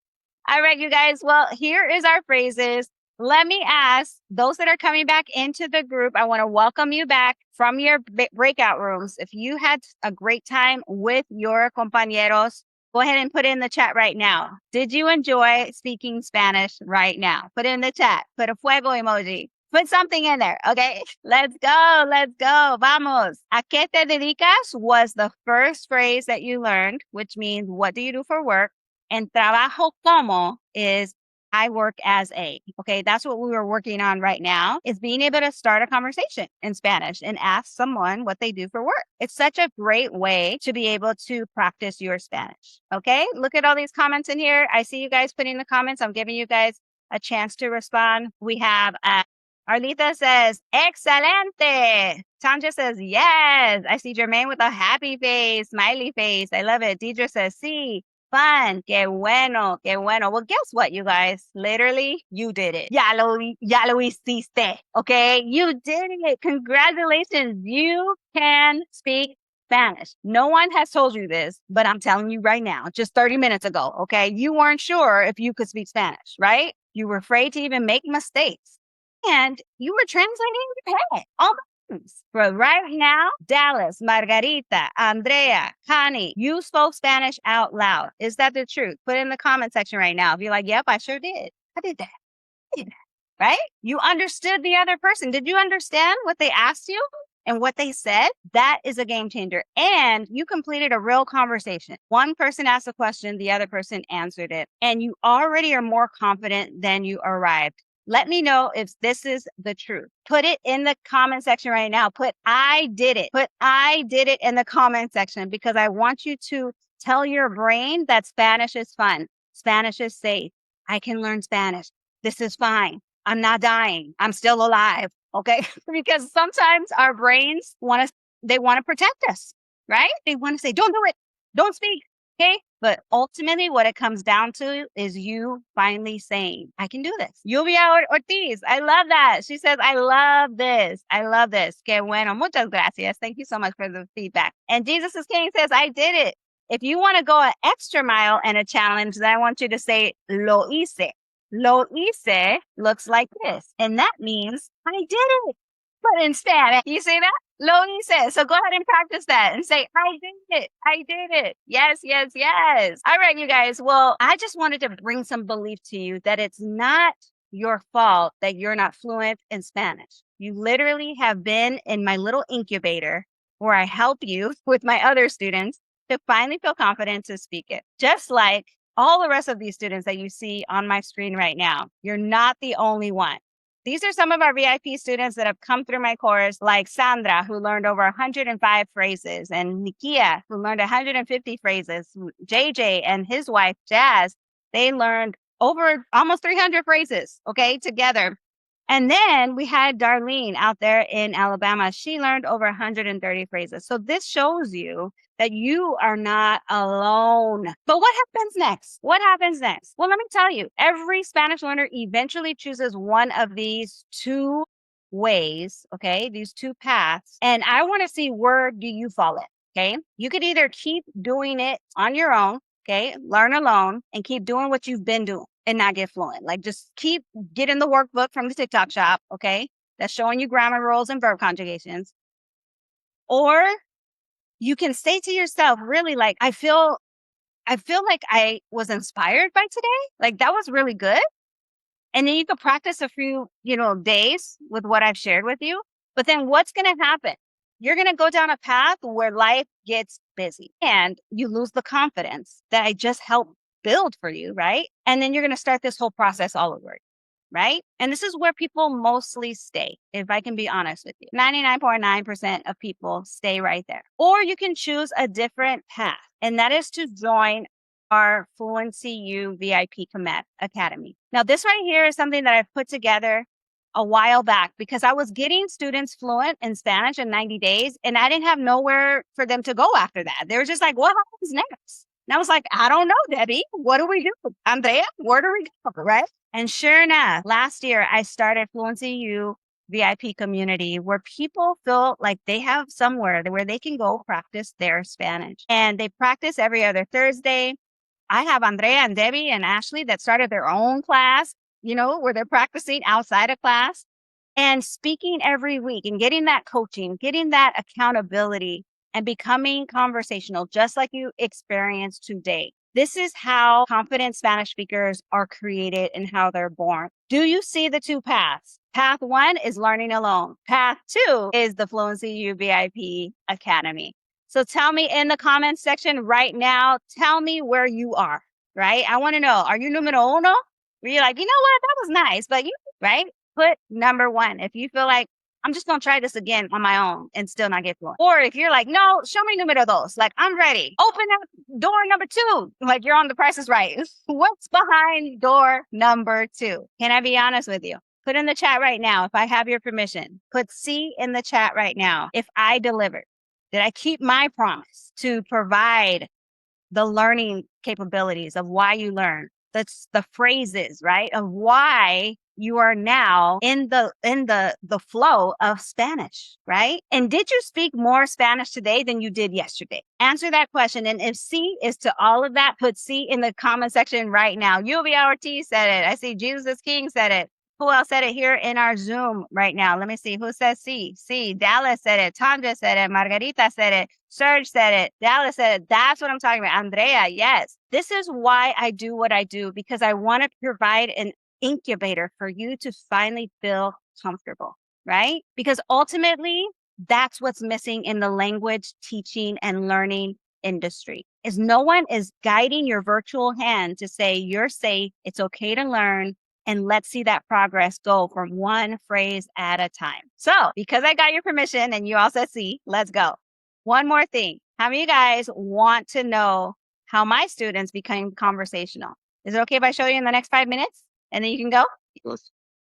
A: All right, you guys. Well, here is our phrases. Let me ask those that are coming back into the group, I want to welcome you back from your breakout rooms. If you had a great time with your compañeros, go ahead and put it in the chat right now. Did you enjoy speaking Spanish right now? Put it in the chat. Put a fuego emoji. Put something in there, okay? Let's go. Vamos. ¿A qué te dedicas was the first phrase that you learned, which means what do you do for work? And trabajo como is I work as a, okay? That's what we were working on right now is being able to start a conversation in Spanish and ask someone what they do for work. It's such a great way to be able to practice your Spanish, okay? Look at all these comments in here. I see you guys putting the comments. I'm giving you guys a chance to respond. We have Arlita says, excelente. Tanja says, yes. I see Jermaine with a happy face, smiley face. I love it. Deidre says, sí. Fun. Qué bueno. Well, guess what, you guys? Literally, you did it. Ya lo hiciste. Okay? You did it. Congratulations. You can speak Spanish. No one has told you this, but I'm telling you right now, just 30 minutes ago, okay? You weren't sure if you could speak Spanish, right? You were afraid to even make mistakes. And you were translating in your head all the things. But right now, Dallas, Margarita, Andrea, Connie, you spoke Spanish out loud. Is that the truth? Put it in the comment section right now. If you're like, yep, I sure did. I did that. Right? You understood the other person. Did you understand what they asked you and what they said? That is a game changer. And you completed a real conversation. One person asked a question, the other person answered it. And you already are more confident than you arrived. Let me know if this is the truth. Put it in the comment section right now. Put I did it. Put I did it in the comment section because I want you to tell your brain that Spanish is fun. Spanish is safe. I can learn Spanish. This is fine. I'm not dying. I'm still alive. Okay? Because sometimes our brains want to protect us, right? They want to say, don't do it. Don't speak. Okay? But ultimately, what it comes down to is you finally saying, I can do this. Lluvia Ortiz, I love that. She says, I love this. I love this. Que bueno. Muchas gracias. Thank you so much for the feedback. And Jesus is King says, I did it. If you want to go an extra mile and a challenge, then I want you to say, lo hice. Lo hice looks like this. And that means I did it. But in Spanish, you see that? Lo hice. So go ahead and practice that and say, I did it. I did it. Yes. All right, you guys. Well, I just wanted to bring some belief to you that it's not your fault that you're not fluent in Spanish. You literally have been in my little incubator where I help you with my other students to finally feel confident to speak it. Just like all the rest of these students that you see on my screen right now, you're not the only one. These are some of our VIP students that have come through my course, like Sandra, who learned over 105 phrases, and Nikia, who learned 150 phrases. JJ and his wife, Jazz, they learned over almost 300 phrases, okay, together. And then we had Darlene out there in Alabama. She learned over 130 phrases. So this shows you that you are not alone. But what happens next? What happens next? Well, let me tell you, every Spanish learner eventually chooses one of these two ways, okay, these two paths. And I want to see where do you fall in, okay? You could either keep doing it on your own, okay, learn alone and keep doing what you've been doing and not get fluent. Like just keep getting the workbook from the TikTok shop, okay, that's showing you grammar rules and verb conjugations. Or you can say to yourself, really, like, I feel like I was inspired by today. Like that was really good. And then you could practice a few, days with what I've shared with you. But then what's going to happen? you're going to go down a path where life gets busy and you lose the confidence that I just helped build for you, right? And then you're going to start this whole process all over, right? And this is where people mostly stay, if I can be honest with you. 99.9% of people stay right there. Or you can choose a different path, and that is to join our Fluency U VIP Academy. Now, this right here is something that I've put together a while back because I was getting students fluent in Spanish in 90 days, and I didn't have nowhere for them to go after that. They were just like, what happens next? And I was like, I don't know, Debbie. What do we do? Andrea, where do we go, right? And sure enough, last year, I started Fluency U VIP Community, where people feel like they have somewhere where they can go practice their Spanish. And they practice every other Thursday. I have Andrea and Debbie and Ashley that started their own class, where they're practicing outside of class and speaking every week and getting that coaching, getting that accountability and becoming conversational, just like you experienced today. This is how confident Spanish speakers are created and how they're born. Do you see the two paths? Path one is learning alone. Path two is the Fluency U VIP Academy. So tell me in the comments section right now, tell me where you are, right? I want to know, are you numero uno? Where you're like, you know what? That was nice, but right? Put number one. If you feel like, I'm just going to try this again on my own and still not get fluent. Or if you're like, no, show me numero dos. Like, I'm ready. Open up door number two. Like, you're on The Price is Right. What's behind door number two? Can I be honest with you? Put in the chat right now if I have your permission. Put C in the chat right now if I delivered. Did I keep my promise to provide the learning capabilities of why you learn? That's the phrases, right? Of why you are now in the flow of Spanish, right? And did you speak more Spanish today than you did yesterday? Answer that question. And if C is to all of that, put C in the comment section right now. UVRT said it. I see Jesus is King said it. Who else said it here in our Zoom right now? Let me see. Who says C? C. Dallas said it. Tandra said it. Margarita said it. Serge said it. Dallas said it. That's what I'm talking about. Andrea, yes. This is why I do what I do, because I want to provide an incubator for you to finally feel comfortable, right? Because ultimately, that's what's missing in the language teaching and learning industry is no one is guiding your virtual hand to say, you're safe. It's okay to learn. And let's see that progress go from one phrase at a time. So because I got your permission and you all said see, let's go. One more thing. How many of you guys want to know how my students became conversational? Is it okay if I show you in the next 5 minutes and then you can go?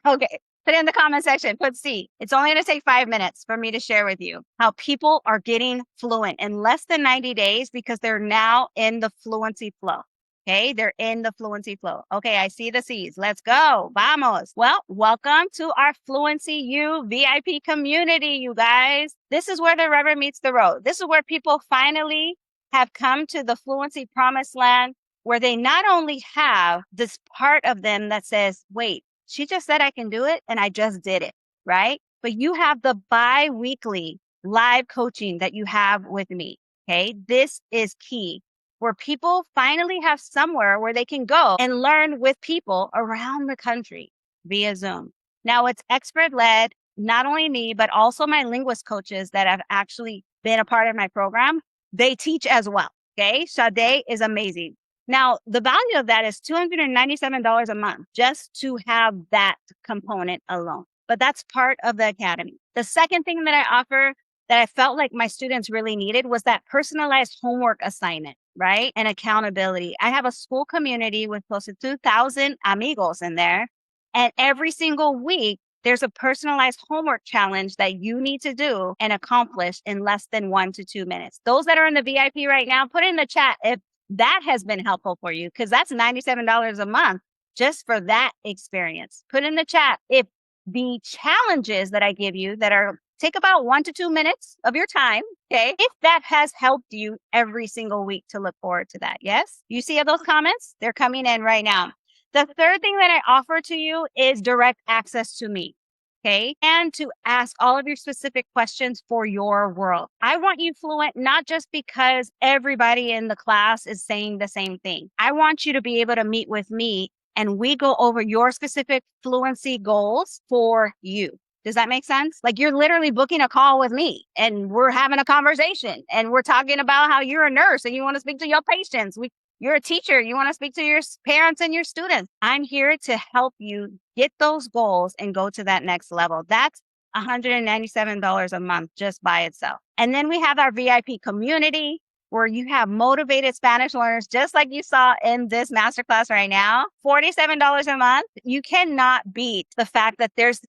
A: Okay. Put it in the comment section. Put C. It's only going to take 5 minutes for me to share with you how people are getting fluent in less than 90 days because they're now in the fluency flow. Okay, they're in the fluency flow. Okay, I see the C's. Let's go. Vamos. Well, welcome to our Fluency U VIP community, you guys. This is where the rubber meets the road. This is where people finally have come to the fluency promised land, where they not only have this part of them that says, wait, she just said I can do it and I just did it, right? But you have the bi-weekly live coaching that you have with me. Okay, this is key, where people finally have somewhere where they can go and learn with people around the country via Zoom. Now it's expert led, not only me, but also my linguist coaches that have actually been a part of my program. They teach as well. Okay. Sade is amazing. Now the value of that is $297 a month just to have that component alone. But that's part of the academy. The second thing that I offer that I felt like my students really needed was that personalized homework assignment, right? And accountability. I have a school community with close to 2,000 amigos in there. And every single week, there's a personalized homework challenge that you need to do and accomplish in less than 1 to 2 minutes. Those that are in the VIP right now, put in the chat if that has been helpful for you, because that's $97 a month just for that experience. Put in the chat if the challenges that I give you that are take about 1 to 2 minutes of your time, okay? If that has helped you every single week to look forward to that, yes? You see those comments? They're coming in right now. The third thing that I offer to you is direct access to me, okay? And to ask all of your specific questions for your world. I want you fluent, not just because everybody in the class is saying the same thing. I want you to be able to meet with me and we go over your specific fluency goals for you. Does that make sense? Like you're literally booking a call with me and we're having a conversation and we're talking about how you're a nurse and you want to speak to your patients. You're a teacher. You want to speak to your parents and your students. I'm here to help you get those goals and go to that next level. That's $197 a month just by itself. And then we have our VIP community where you have motivated Spanish learners, just like you saw in this masterclass right now, $47 a month. You cannot beat the fact that there's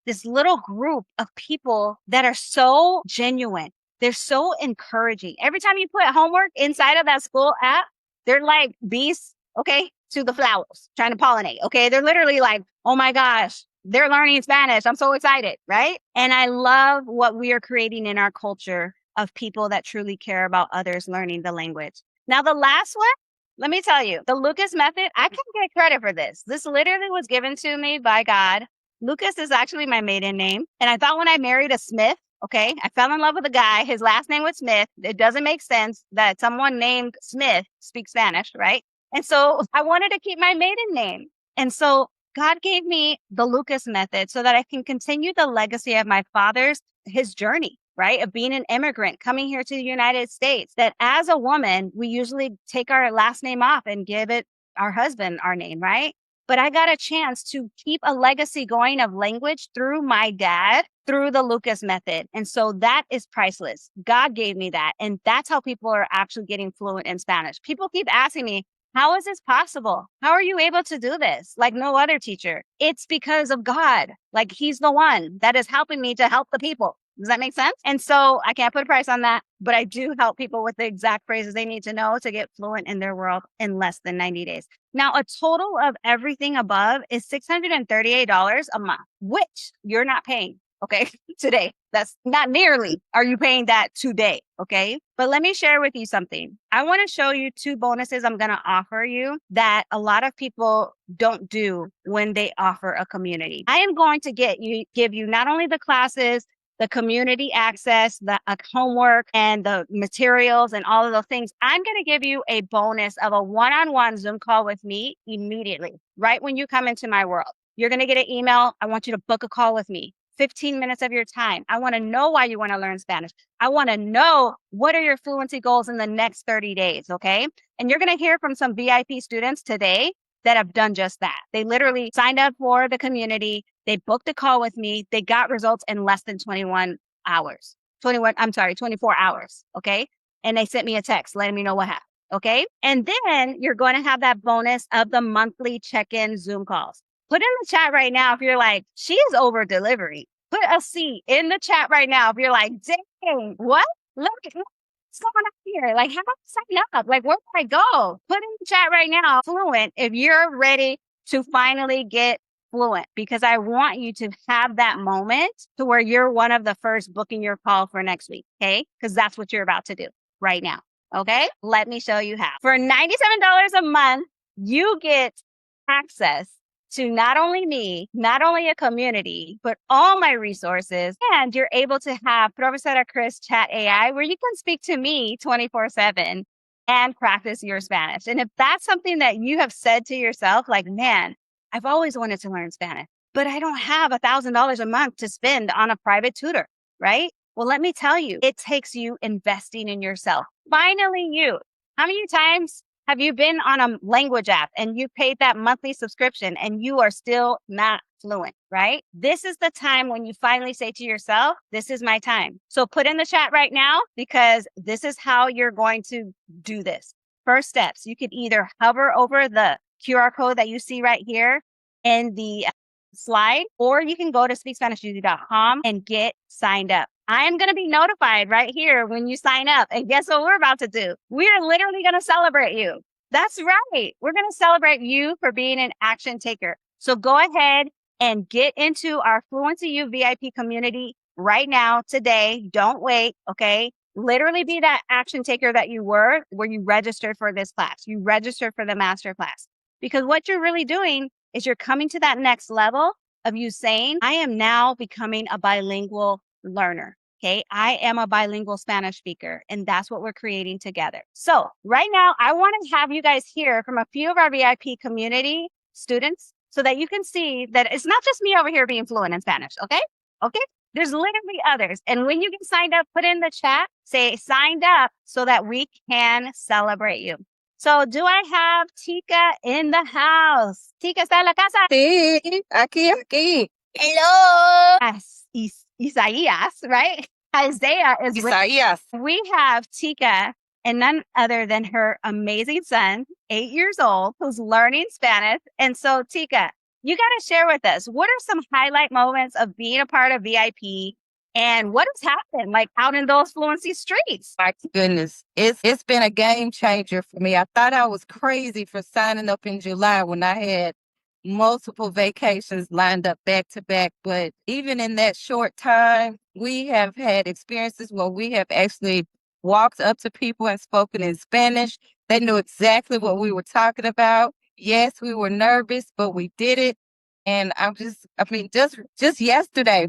A: this little group of people that are so genuine. They're so encouraging. Every time you put homework inside of that school app, they're like bees, okay, to the flowers, trying to pollinate, okay? They're literally like, oh my gosh, they're learning Spanish. I'm so excited, right? And I love what we are creating in our culture of people that truly care about others learning the language. Now, the last one, let me tell you, the Lucas method, I can get credit for this. This literally was given to me by God. Lucas is actually my maiden name. And I thought when I married a Smith, okay, I fell in love with a guy. His last name was Smith. It doesn't make sense that someone named Smith speaks Spanish, right? And so I wanted to keep my maiden name. And so God gave me the Lucas method so that I can continue the legacy of my father's, his journey, right? Of being an immigrant, coming here to the United States, that as a woman, we usually take our last name off and give it our husband our name, right? But I got a chance to keep a legacy going of language through my dad, through the Lucas method. And so that is priceless. God gave me that. And that's how people are actually getting fluent in Spanish. People keep asking me, how is this possible? How are you able to do this like no other teacher? It's because of God. Like he's the one that is helping me to help the people. Does that make sense? And so I can't put a price on that, but I do help people with the exact phrases they need to know to get fluent in their world in less than 90 days. Now, a total of everything above is $638 a month, which you're not paying, okay, today. That's not nearly are you paying that today, okay? But let me share with you something. I want to show you 2 bonuses I'm going to offer you that a lot of people don't do when they offer a community. I am going to give you not only the classes, the community access, the homework, and the materials and all of those things. I'm going to give you a bonus of a one-on-one Zoom call with me immediately, right when you come into my world. You're going to get an email. I want you to book a call with me. 15 minutes of your time. I want to know why you want to learn Spanish. I want to know what are your fluency goals in the next 30 days, okay? And you're going to hear from some VIP students today that have done just that. They literally signed up for the community. They booked a call with me. They got results in less than 24 hours, okay? And they sent me a text letting me know what happened, okay? And then you're going to have that bonus of the monthly check-in Zoom calls. Put in the chat right now if you're like, she is over delivering. Put a C in the chat right now if you're like, dang, what? Look, what's going on here? Like, how do I sign up? Like, where do I go? Put in the chat right now, fluent, if you're ready to finally get fluent, because I want you to have that moment to where you're one of the first booking your call for next week, okay? Because that's what you're about to do right now, okay? Let me show you how. For $97 a month, you get access to not only me, not only a community, but all my resources. And you're able to have Professor Chris Chat AI, where you can speak to me 24/7 and practice your Spanish. And if that's something that you have said to yourself, like, man, I've always wanted to learn Spanish, but I don't have $1,000 a month to spend on a private tutor, right? Well, let me tell you, it takes you investing in yourself. Finally, you. How many times have you been on a language app and you paid that monthly subscription and you are still not fluent, right? This is the time when you finally say to yourself, this is my time. So put in the chat right now, because this is how you're going to do this. First steps, you could either hover over the QR code that you see right here in the slide, or you can go to speakspanishusy.com and get signed up. I am going to be notified right here when you sign up. And guess what we're about to do? We are literally going to celebrate you. That's right. We're going to celebrate you for being an action taker. So go ahead and get into our Fluency U VIP community right now, today. Don't wait, okay? Literally be that action taker that you were, where you registered for this class. You registered for the Masterclass. Because what you're really doing is you're coming to that next level of you saying, I am now becoming a bilingual learner. Okay. I am a bilingual Spanish speaker, and that's what we're creating together. So right now, I want to have you guys hear from a few of our VIP community students so that you can see that it's not just me over here being fluent in Spanish. Okay. Okay. There's literally others. And when you get signed up, put in the chat, say signed up so that we can celebrate you. So do I have Tika in the house? Tika está en la casa.
B: Sí, aquí.
A: Hello. Yes, Isaías, right? Isaiah is with
B: Isaías.
A: We have Tika and none other than her amazing son, 8 years old, who's learning Spanish. And so, Tika, you got to share with us, what are some highlight moments of being a part of VIP and what has happened like out in those fluency streets?
B: My goodness, it's been a game changer for me. I thought I was crazy for signing up in July when I had multiple vacations lined up back to back. But even in that short time, we have had experiences where we have actually walked up to people and spoken in Spanish. They knew exactly what we were talking about. Yes, we were nervous, but we did it. And just yesterday,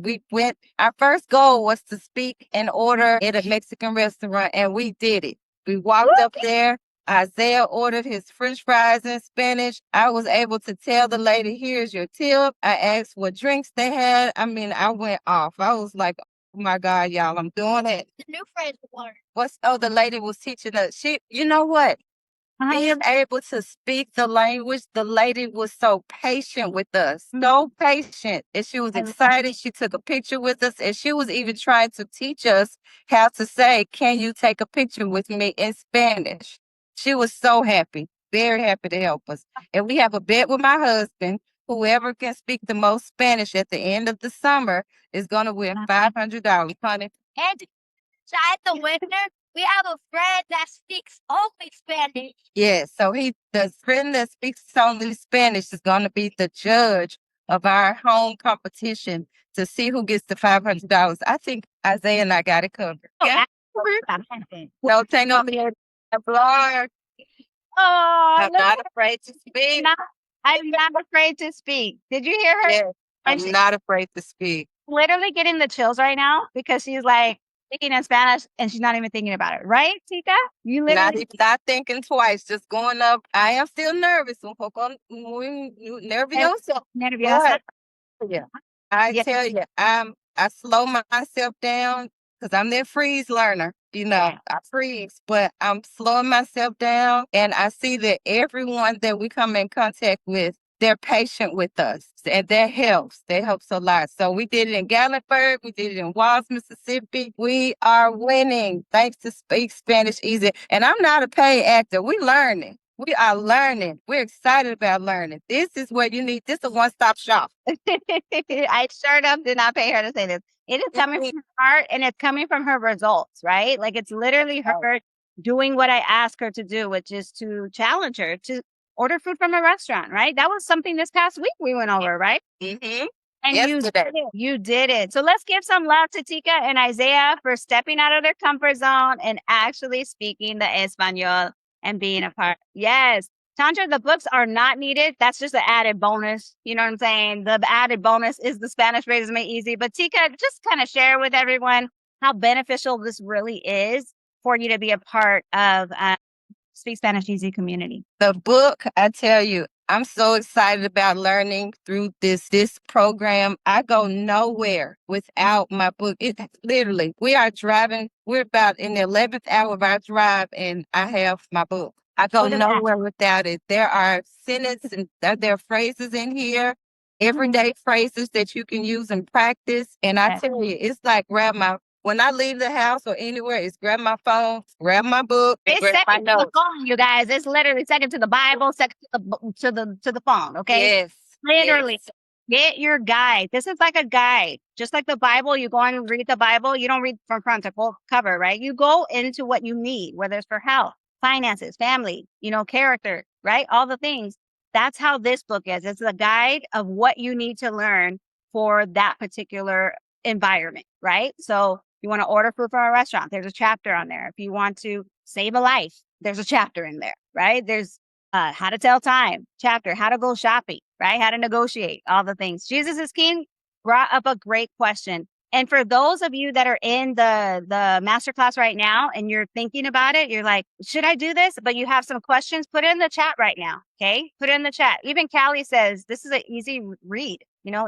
B: our first goal was to speak and order at a Mexican restaurant, and we did it. We walked up there. Isaiah ordered his French fries in Spanish. I was able to tell the lady, here's your tip. I asked what drinks they had. I went off. I was like, oh my God, y'all, I'm doing it.
F: The new phrase word.
B: The lady was teaching us. You know what? Being able to speak the language, the lady was so patient with us, so patient. And she was excited. She took a picture with us, and she was even trying to teach us how to say, can you take a picture with me in Spanish? She was so happy, very happy to help us. And we have a bet with my husband. Whoever can speak the most Spanish at the end of the summer is going to win $500, honey.
F: And inside the winner, we have a friend that speaks only Spanish.
B: Yeah, so the friend that speaks only Spanish is going to be the judge of our home competition to see who gets the $500. I think Isaiah and I got it covered. Yeah. No, tengo miedo de hablar.
A: Oh,
B: I'm not afraid to speak.
A: I'm not afraid to speak. Did you hear her?
B: Yes, I'm not afraid to speak.
A: Literally getting the chills right now because she's like speaking in Spanish and she's not even thinking about it. Right, Tika? You literally
B: Not thinking twice, just going up. I am still nervous. Un poco muy nervioso.
A: nerviosa.
B: Yeah. I tell you, I slow myself down because I'm that freeze learner. I freeze, but I'm slowing myself down, and I see that everyone that we come in contact with, they're patient with us, and that helps. That helps a lot. So we did it in Gatlinburg. We did it in Walls, Mississippi. We are winning thanks to Speak Spanish Easy. And I'm not a paid actor. We learning. We are learning. We're excited about learning. This is what you need. This is a one-stop shop.
A: I sure enough did not pay her to say this. It is coming from her heart and it's coming from her results, right? Like it's literally her doing what I asked her to do, which is to challenge her to order food from a restaurant, right? That was something this past week we went over, right?
B: Mm-hmm.
A: And
B: Yesterday.
A: you did it. So let's give some love to Tika and Isaiah for stepping out of their comfort zone and actually speaking the Espanol and being a part. Yes. Tandra, the books are not needed. That's just an added bonus. You know what I'm saying? The added bonus is the Spanish Resume Easy. But Tika, just kind of share with everyone how beneficial this really is for you to be a part of Speak Spanish Easy community.
B: The book, I tell you, I'm so excited about learning through this program. I go nowhere without my book. It literally, we are driving. We're about in the 11th hour of our drive, and I have my book. I go nowhere without it. There are sentences and there are phrases in here, everyday phrases that you can use and practice. And I tell you, it's like when I leave the house or anywhere, it's grab my phone, grab my book,
A: it's
B: grab my
A: second to the
B: notes.
A: phone, you guys. It's literally second to the Bible, second to the phone. Okay,
B: Yes,
A: literally.
B: yes.
A: Get your guide. This is like a guide. Just like the Bible, you go and read the Bible. You don't read from front to cover, right? You go into what you need, whether it's for health, finances, family, character, right? All the things. That's how this book is. It's a guide of what you need to learn for that particular environment, right? So you want to order food from a restaurant, there's a chapter on there. If you want to save a life, there's a chapter in there, right? There's how to tell time, chapter, how to go shopping, right? How to negotiate, all the things. Jesus is King brought up a great question. And for those of you that are in the masterclass right now and you're thinking about it, you're like, should I do this? But you have some questions, put it in the chat right now, okay? Put it in the chat. Even Callie says, this is an easy read,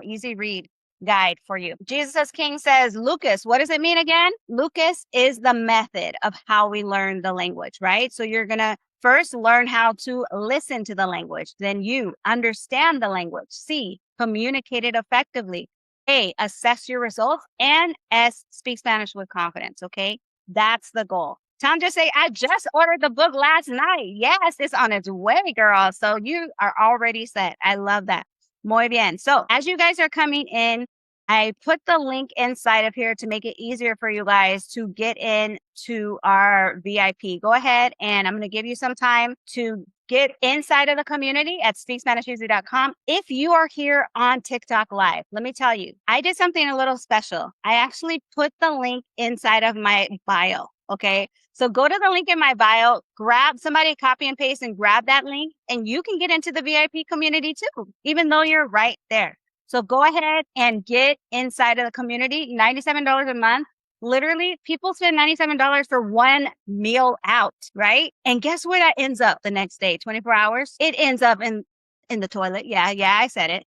A: easy read. guide for you. Jesus King says, Lucas, what does it mean again? Lucas is the method of how we learn the language, right? So you're going to first learn how to listen to the language. Then you understand the language. C, communicate it effectively. A, assess your results. And S, speak Spanish with confidence. Okay. That's the goal. Tanja say, I just ordered the book last night. Yes, it's on its way, girl. So you are already set. I love that. Muy bien. So as you guys are coming in, I put the link inside of here to make it easier for you guys to get in to our VIP. Go ahead and I'm going to give you some time to get inside of the community at speakspanisheasy.com. If you are here on TikTok Live, let me tell you, I did something a little special. I actually put the link inside of my bio. Okay. So go to the link in my bio, grab somebody, copy and paste and grab that link, and you can get into the VIP community too, even though you're right there. So go ahead and get inside of the community, $97 a month. Literally, people spend $97 for one meal out, right? And guess where that ends up the next day, 24 hours? It ends up in the toilet. Yeah, I said it.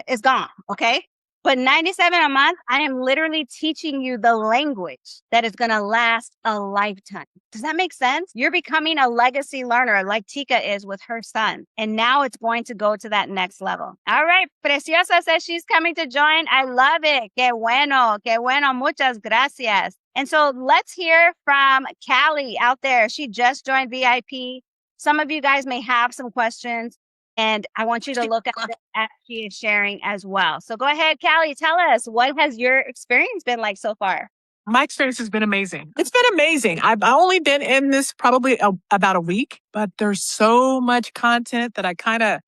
A: It's gone, okay? But $97 a month, I am literally teaching you the language that is going to last a lifetime. Does that make sense? You're becoming a legacy learner like Tika is with her son. And now it's going to go to that next level. All right. Preciosa says she's coming to join. I love it. Qué bueno. Qué bueno. Muchas gracias. And so let's hear from Callie out there. She just joined VIP. Some of you guys may have some questions. And I want you to look at it as she is sharing as well. So go ahead, Callie, tell us, what has your experience been like so far?
G: My experience has been amazing. It's been amazing. I've only been in this probably about a week, but there's so much content that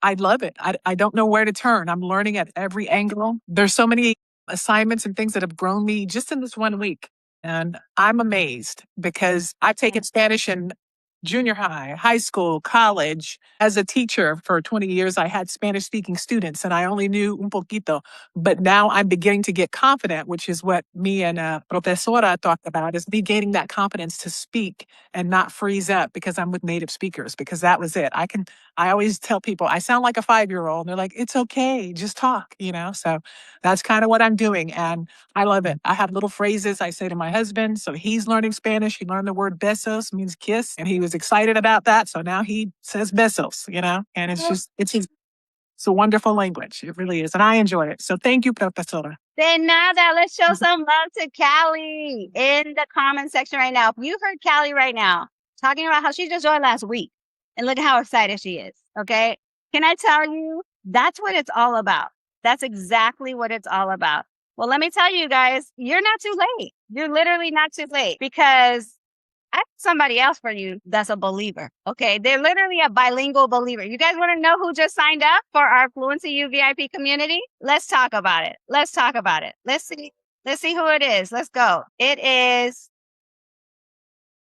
G: I love it. I don't know where to turn. I'm learning at every angle. There's so many assignments and things that have grown me just in this 1 week. And I'm amazed because I've taken Spanish in junior high, high school, college. As a teacher for 20 years, I had Spanish-speaking students, and I only knew un poquito. But now I'm beginning to get confident, which is what me and Profesora talked about, is me gaining that confidence to speak and not freeze up because I'm with native speakers, because that was it. I always tell people, I sound like a 5-year-old. And they're like, it's okay, just talk, So that's kind of what I'm doing, and I love it. I have little phrases I say to my husband. So he's learning Spanish. He learned the word besos, means kiss, and he was excited about that. So now he says besos, and it's a wonderful language. It really is. And I enjoy it. So thank you, Profesora.
A: De nada. Let's show some love to Callie in the comment section right now. If you heard Callie right now talking about how she just joined last week, and look at how excited she is, okay? Can I tell you, that's what it's all about. That's exactly what it's all about. Well, let me tell you guys, you're not too late. You're literally not too late, because I have somebody else for you that's a believer. Okay. They're literally a bilingual believer. You guys want to know who just signed up for our Fluency U VIP community? Let's talk about it. Let's see who it is. Let's go. It is.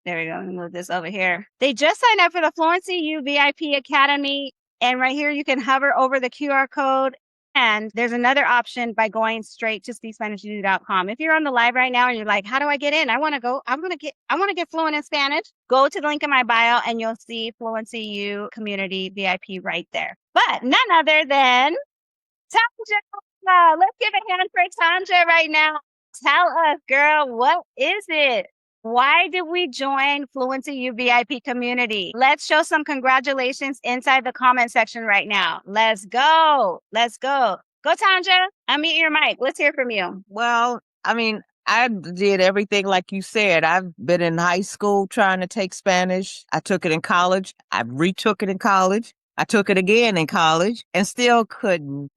A: There we go. Let me move this over here. They just signed up for the Fluency U VIP Academy. And right here, you can hover over the QR code. And there's another option by going straight to speakspanisheasy.com. If you're on the live right now and you're like, how do I get in? I want to get fluent in Spanish. Go to the link in my bio and you'll see Fluency U Community VIP right there. But none other than Tanja. Let's give a hand for Tanja right now. Tell us, girl, what is it? Why did we join Fluency U VIP Community? Let's show some congratulations inside the comment section right now. Let's go. Go, Tanja. Unmute your mic. Let's hear from you.
H: Well, I did everything like you said. I've been in high school trying to take Spanish. I took it in college. I retook it in college. I took it again in college and still couldn't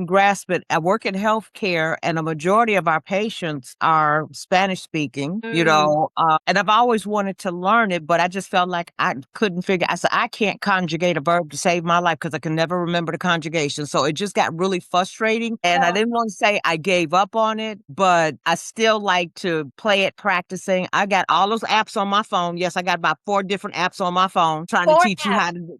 H: grasp it. I work in healthcare, and a majority of our patients are Spanish speaking, and I've always wanted to learn it, but I just felt like I couldn't I said, I can't conjugate a verb to save my life because I can never remember the conjugation. So it just got really frustrating. And I didn't want to say I gave up on it, but I still like to play it, practicing. I got all those apps on my phone. Yes, I got about 4 different apps on my phone trying to teach you how to do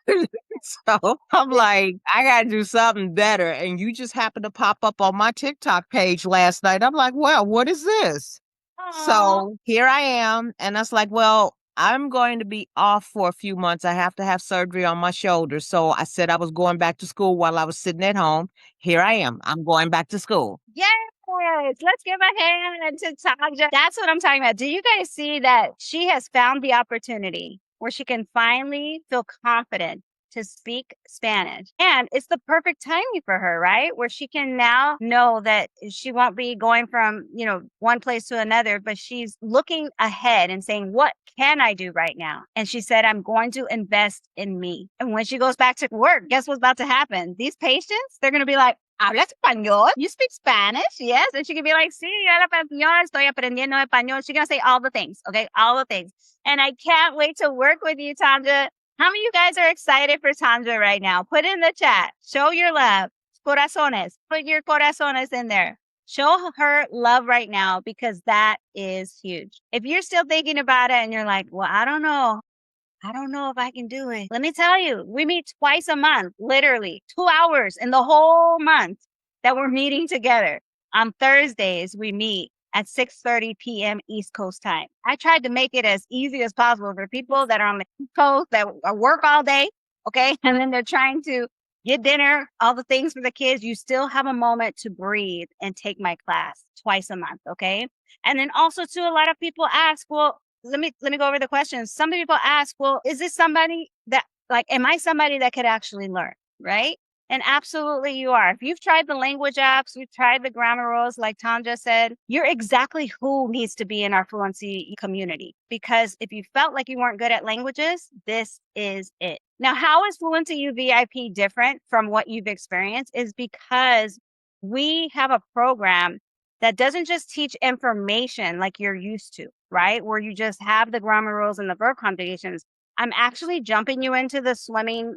H: it. So I'm like, I got to do something better. And you just happened to pop up on my TikTok page last night. I'm like, well, what is this? Aww. So here I am. And I was like, well, I'm going to be off for a few months. I have to have surgery on my shoulder. So I said I was going back to school while I was sitting at home. Here I am. I'm going back to school.
A: Yes, let's give a hand to Tanja. That's what I'm talking about. Do you guys see that she has found the opportunity where she can finally feel confident to speak Spanish? And it's the perfect timing for her, right? Where she can now know that she won't be going from, one place to another, but she's looking ahead and saying, what can I do right now? And she said, I'm going to invest in me. And when she goes back to work, guess what's about to happen? These patients, they're going to be like, ¿hablas español? You speak Spanish? Yes. And she can be like, sí, yo hablo español, estoy aprendiendo español. She's going to say all the things, okay? All the things. And I can't wait to work with you, Tanja. How many of you guys are excited for Tanja right now? Put in the chat. Show your love. Corazones. Put your corazones in there. Show her love right now because that is huge. If you're still thinking about it and you're like, well, I don't know if I can do it. Let me tell you, we meet twice a month, literally 2 hours in the whole month that we're meeting together. On Thursdays, we meet at 6:30 p.m. East Coast time. I tried to make it as easy as possible for people that are on the East Coast that work all day, okay? And then they're trying to get dinner, all the things for the kids. You still have a moment to breathe and take my class twice a month, okay? And then also too, a lot of people ask, well, let me go over the questions. Some people ask, well, is this somebody that am I somebody that could actually learn? Right? And absolutely you are. If you've tried the language apps, you've tried the grammar rules, like Tanja said, you're exactly who needs to be in our fluency community. Because if you felt like you weren't good at languages, this is it. Now, how is Fluency U VIP different from what you've experienced is because we have a program that doesn't just teach information like you're used to, right? Where you just have the grammar rules and the verb conjugations. I'm actually jumping you into the swimming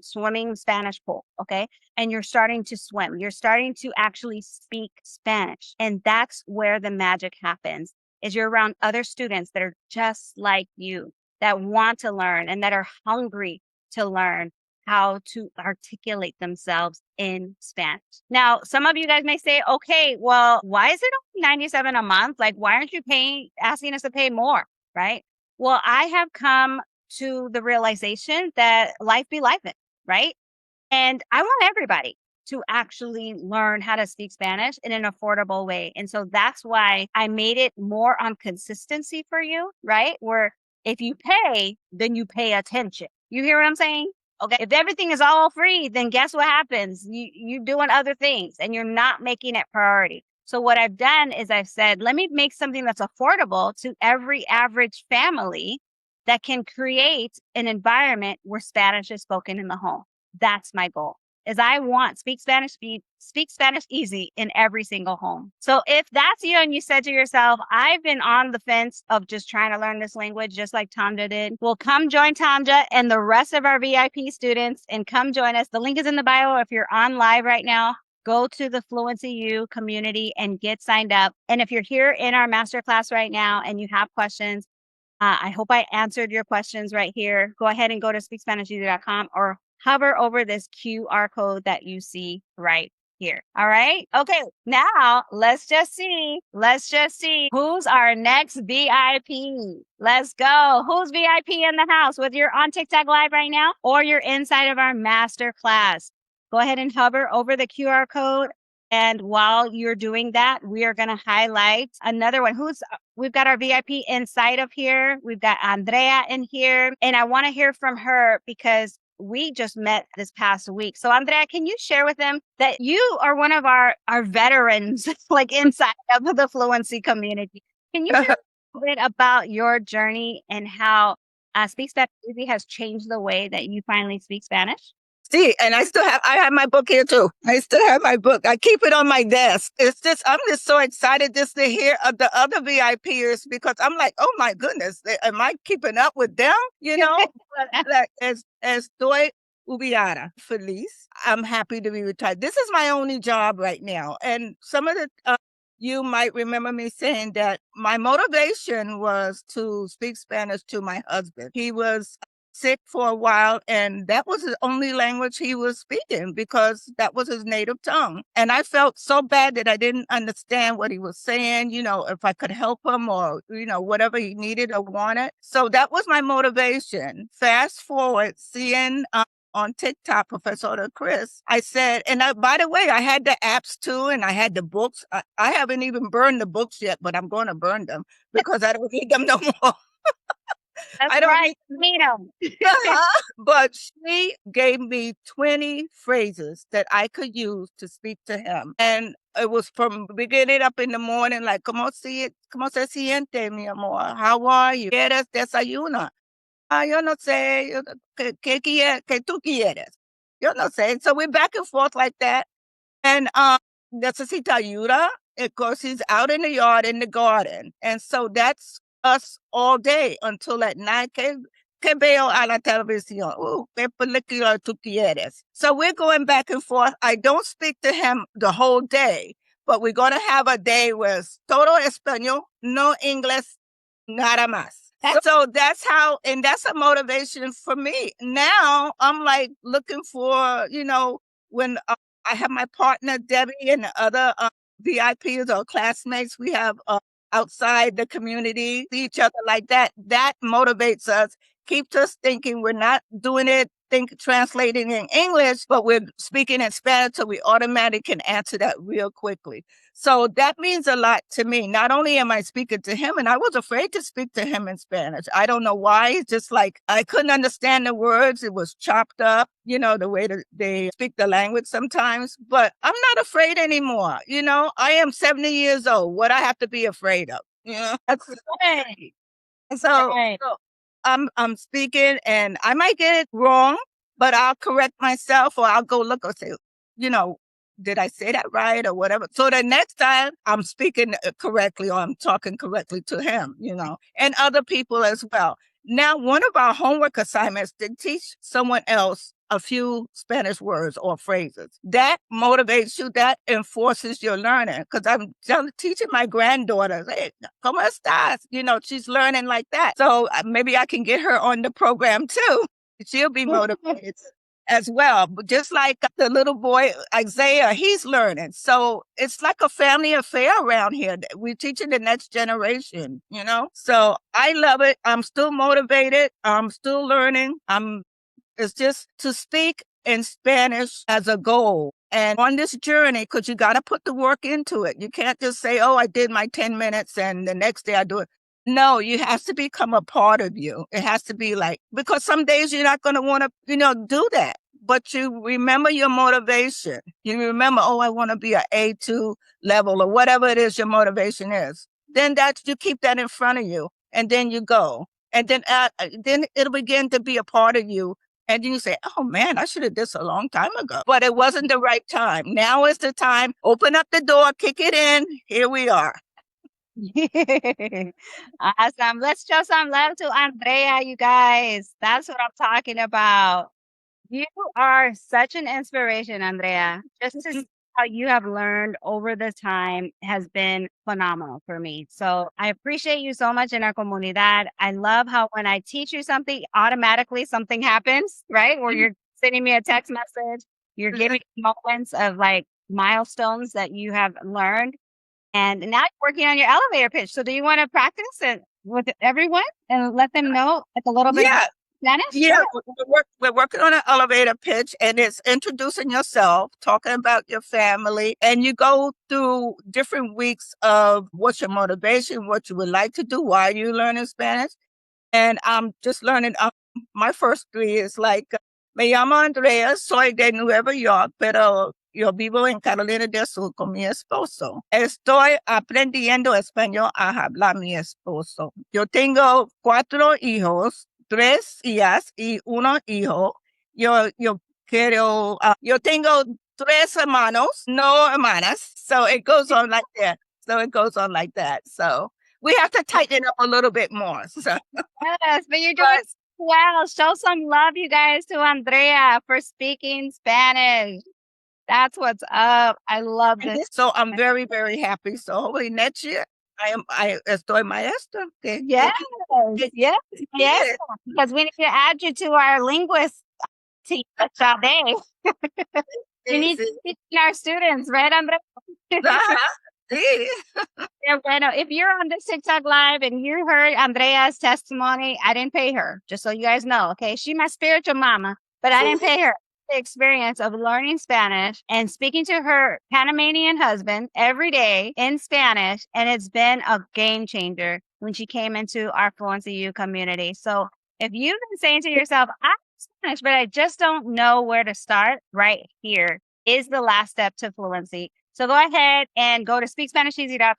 A: Spanish pool, okay? And you're starting to swim. You're starting to actually speak Spanish. And that's where the magic happens, is you're around other students that are just like you, that want to learn and that are hungry to learn how to articulate themselves in Spanish. Now, some of you guys may say, okay, well, why is it only $97 a month? Like, why aren't you asking us to pay more, right? Well, I have come to the realization that life be life, right? And I want everybody to actually learn how to speak Spanish in an affordable way. And so that's why I made it more on consistency for you, right? Where if you pay, then you pay attention. You hear what I'm saying? Okay. If everything is all free, then guess what happens? You're doing other things and you're not making it priority. So what I've done is I've said, let me make something that's affordable to every average family that can create an environment where Spanish is spoken in the home. That's my goal. Is I want speak Spanish easy in every single home. So if that's you and you said to yourself, I've been on the fence of just trying to learn this language, just like Tanja did, well, come join Tanja and the rest of our VIP students and come join us. The link is in the bio. If you're on live right now, go to the Fluency U community and get signed up. And if you're here in our masterclass right now and you have questions, I hope I answered your questions right here. Go ahead and go to speakspanisheasy.com or hover over this QR code that you see right here. All right. Okay. Now let's just see who's our next VIP. Let's go. Who's VIP in the house? Whether you're on TikTok live right now or you're inside of our master class, go ahead and hover over the QR code. And while you're doing that, we are going to highlight another one. We've got our VIP inside of here. We've got Andrea in here. And I want to hear from her because we just met this past week. So Andrea, can you share with them that you are one of our veterans, like inside of the Fluency community? Can you share a little bit about your journey and how Speak Spanish Easy has changed the way that you finally speak Spanish?
I: See, and I have my book here too. I still have my book. I keep it on my desk. I'm just so excited just to hear of the other VIPers because I'm like, oh my goodness, am I keeping up with them? You know, like, estoy jubilada, feliz. I'm happy to be retired. This is my only job right now. And some of the, you might remember me saying that my motivation was to speak Spanish to my husband. He was sick for a while, and that was the only language he was speaking because that was his native tongue. And I felt so bad that I didn't understand what he was saying, if I could help him or, whatever he needed or wanted. So that was my motivation. Fast forward, seeing on TikTok, Professor Chris, I said, and by the way, I had the apps too, and I had the books. I haven't even burned the books yet, but I'm going to burn them because I don't need them no more.
A: That's
I: I don't
A: right. Meet them.
I: But she gave me 20 phrases that I could use to speak to him. And it was from beginning up in the morning, like, ¿Cómo se siente, mi amor? How are you? ¿Quieres desayuno? Yo no sé. ¿Qué tú quieres? Yo no sé. So we're back and forth like that. And necesita ayuda. Of course, he's out in the yard, in the garden. And so that's us all day until at night. ¿Qué veo a la televisión? ¿Qué película tú quieres? So we're going back and forth. I don't speak to him the whole day, but we're going to have a day where es todo español, no inglés, nada más. So that's how, and that's a motivation for me. Now I'm like looking for, when I have my partner, Debbie, and the other VIPs or classmates we have outside the community, see each other like that. That motivates us, keeps us thinking we're not doing it, translating in English, but we're speaking in Spanish, so we automatically can answer that real quickly. So that means a lot to me. Not only am I speaking to him, and I was afraid to speak to him in Spanish. I don't know why. It's just like I couldn't understand the words. It was chopped up, the way that they speak the language sometimes. But I'm not afraid anymore. I am 70 years old. What I have to be afraid of? That's right. So,
A: Right.
I: so I'm speaking, and I might get it wrong, but I'll correct myself, or I'll go look or say, did I say that right or whatever? So the next time I'm speaking correctly, or I'm talking correctly to him, and other people as well. Now, one of our homework assignments to teach someone else a few Spanish words or phrases. That motivates you, that enforces your learning. Because I'm teaching my granddaughter, hey, ¿cómo estás? She's learning like that. So maybe I can get her on the program too. She'll be motivated as well. But just like the little boy, Isaiah, he's learning. So it's like a family affair around here. We're teaching the next generation, So I love it. I'm still motivated. I'm still learning. It's just to speak in Spanish as a goal. And on this journey, because you got to put the work into it. You can't just say, oh, I did my 10 minutes and the next day I do it. No, you have to become a part of you. It has to be like, because some days you're not going to want to, do that. But you remember your motivation. You remember, oh, I want to be an A2 level or whatever it is your motivation is. Then you keep that in front of you, and then you go. And then it'll begin to be a part of you. And you say, oh man, I should have did this a long time ago. But it wasn't the right time. Now is the time. Open up the door, kick it in. Here we are.
A: Awesome. Let's show some love to Andrea, you guys. That's what I'm talking about. You are such an inspiration, Andrea. Just to see how you have learned over the time has been phenomenal for me. So I appreciate you so much in our comunidad. I love how when I teach you something, automatically something happens, right? Or you're sending me a text message, you're giving me moments of like milestones that you have learned. And now you're working on your elevator pitch. So do you want to practice it with everyone and let them know like a little bit about Spanish?
I: Yeah, we're working on an elevator pitch, and it's introducing yourself, talking about your family, and you go through different weeks of what's your motivation, what you would like to do, why are you learning Spanish. And I'm just learning. My first three is like, me llamo Andrea, soy de Nueva York, pero yo vivo en Carolina del Sur con mi esposo. Estoy aprendiendo español a hablar mi esposo. Yo tengo 4 hijos, 3 hijas y 1 hijo. Yo tengo 3 hermanos, no hermanas. So it goes on like that. So we have to tighten it up a little bit more. So.
A: Yes, but you're doing well. Show some love, you guys, to Andrea for speaking Spanish. That's what's up. I love this.
I: So I'm very, very happy. So hopefully next year I estoy maestra.
A: Yes, yes, yes. Because we need to add you to our linguist team, Sade. We need to teach our students, right, Andrea?
I: Sí.
A: Yeah, bueno, if you're on this TikTok live and you heard Andrea's testimony, I didn't pay her, just so you guys know, okay? She's my spiritual mama, but I didn't pay her. The experience of learning Spanish and speaking to her Panamanian husband every day in Spanish, and it's been a game changer when she came into our Fluency U community. So if you've been saying to yourself, I'm Spanish, but I just don't know where to start, right here is the last step to fluency. So go ahead and go to speakspanisheasy.com.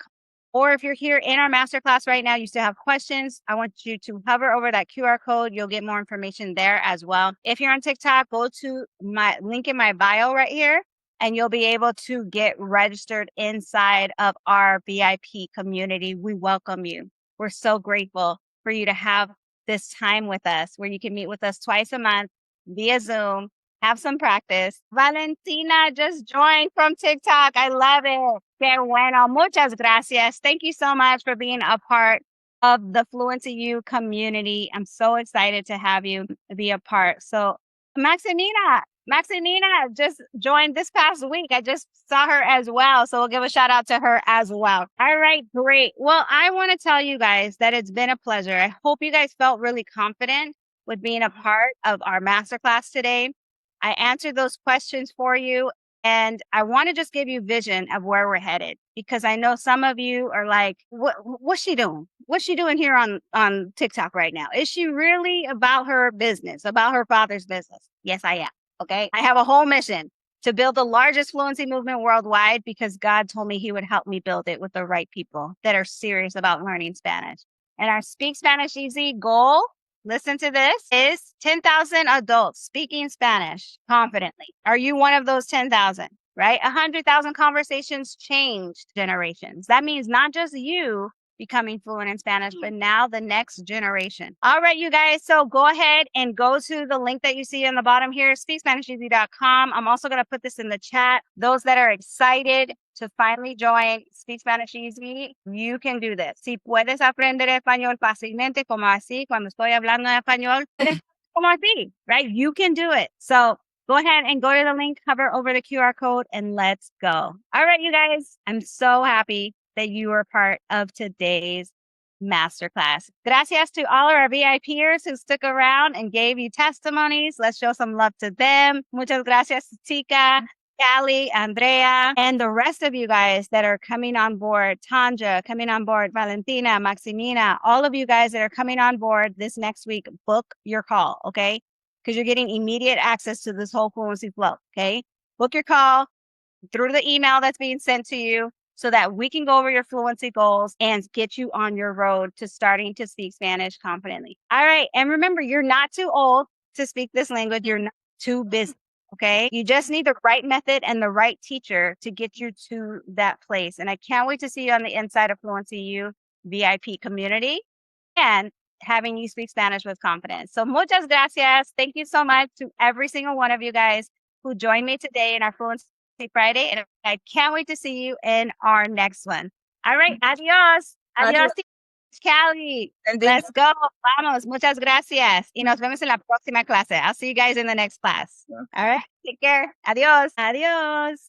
A: Or if you're here in our masterclass right now, you still have questions, I want you to hover over that QR code. You'll get more information there as well. If you're on TikTok, go to my link in my bio right here, and you'll be able to get registered inside of our VIP community. We welcome you. We're so grateful for you to have this time with us where you can meet with us twice a month via Zoom. Have some practice. Valentina just joined from TikTok. I love it. Qué bueno. Muchas gracias. Thank you so much for being a part of the Fluency U community. I'm so excited to have you be a part. So Maximina just joined this past week. I just saw her as well. So we'll give a shout out to her as well. All right, great. Well, I want to tell you guys that it's been a pleasure. I hope you guys felt really confident with being a part of our masterclass today. I answered those questions for you, and I want to just give you vision of where we're headed, because I know some of you are like, what's she doing? What's she doing here on TikTok right now? Is she really about her business, about her father's business? Yes, I am. Okay. I have a whole mission to build the largest fluency movement worldwide, because God told me he would help me build it with the right people that are serious about learning Spanish. And our Speak Spanish Easy goal, listen to this, is 10,000 adults speaking Spanish confidently. Are you one of those 10,000, right? 100,000 conversations changed generations. That means not just you becoming fluent in Spanish, but now the next generation. All right, you guys. So go ahead and go to the link that you see on the bottom here, speakspanisheasy.com. I'm also going to put this in the chat. Those that are excited to finally join Speak Spanish Easy, you can do this. Si puedes aprender español fácilmente, como así, cuando estoy hablando en español, como así, right? You can do it. So go ahead and go to the link, hover over the QR code, and let's go. All right, you guys. I'm so happy that you were part of today's masterclass. Gracias to all of our VIPers who stuck around and gave you testimonies. Let's show some love to them. Muchas gracias, Tika, Callie, Andrea, and the rest of you guys that are coming on board. Tanja, coming on board. Valentina, Maximina, all of you guys that are coming on board this next week, book your call, okay? Because you're getting immediate access to this whole fluency flow, okay? Book your call through the email that's being sent to you, so that we can go over your fluency goals and get you on your road to starting to speak Spanish confidently. All right. And remember, you're not too old to speak this language. You're not too busy. Okay. You just need the right method and the right teacher to get you to that place. And I can't wait to see you on the inside of Fluency U VIP community and having you speak Spanish with confidence. So muchas gracias. Thank you so much to every single one of you guys who joined me today in our Fluency Friday, and I can't wait to see you in our next one. All right, adios. Adios, Callie. Let's go. Vamos. Muchas gracias. Y nos vemos en la próxima clase. I'll see you guys in the next class. All right, take care. Adios. Adios.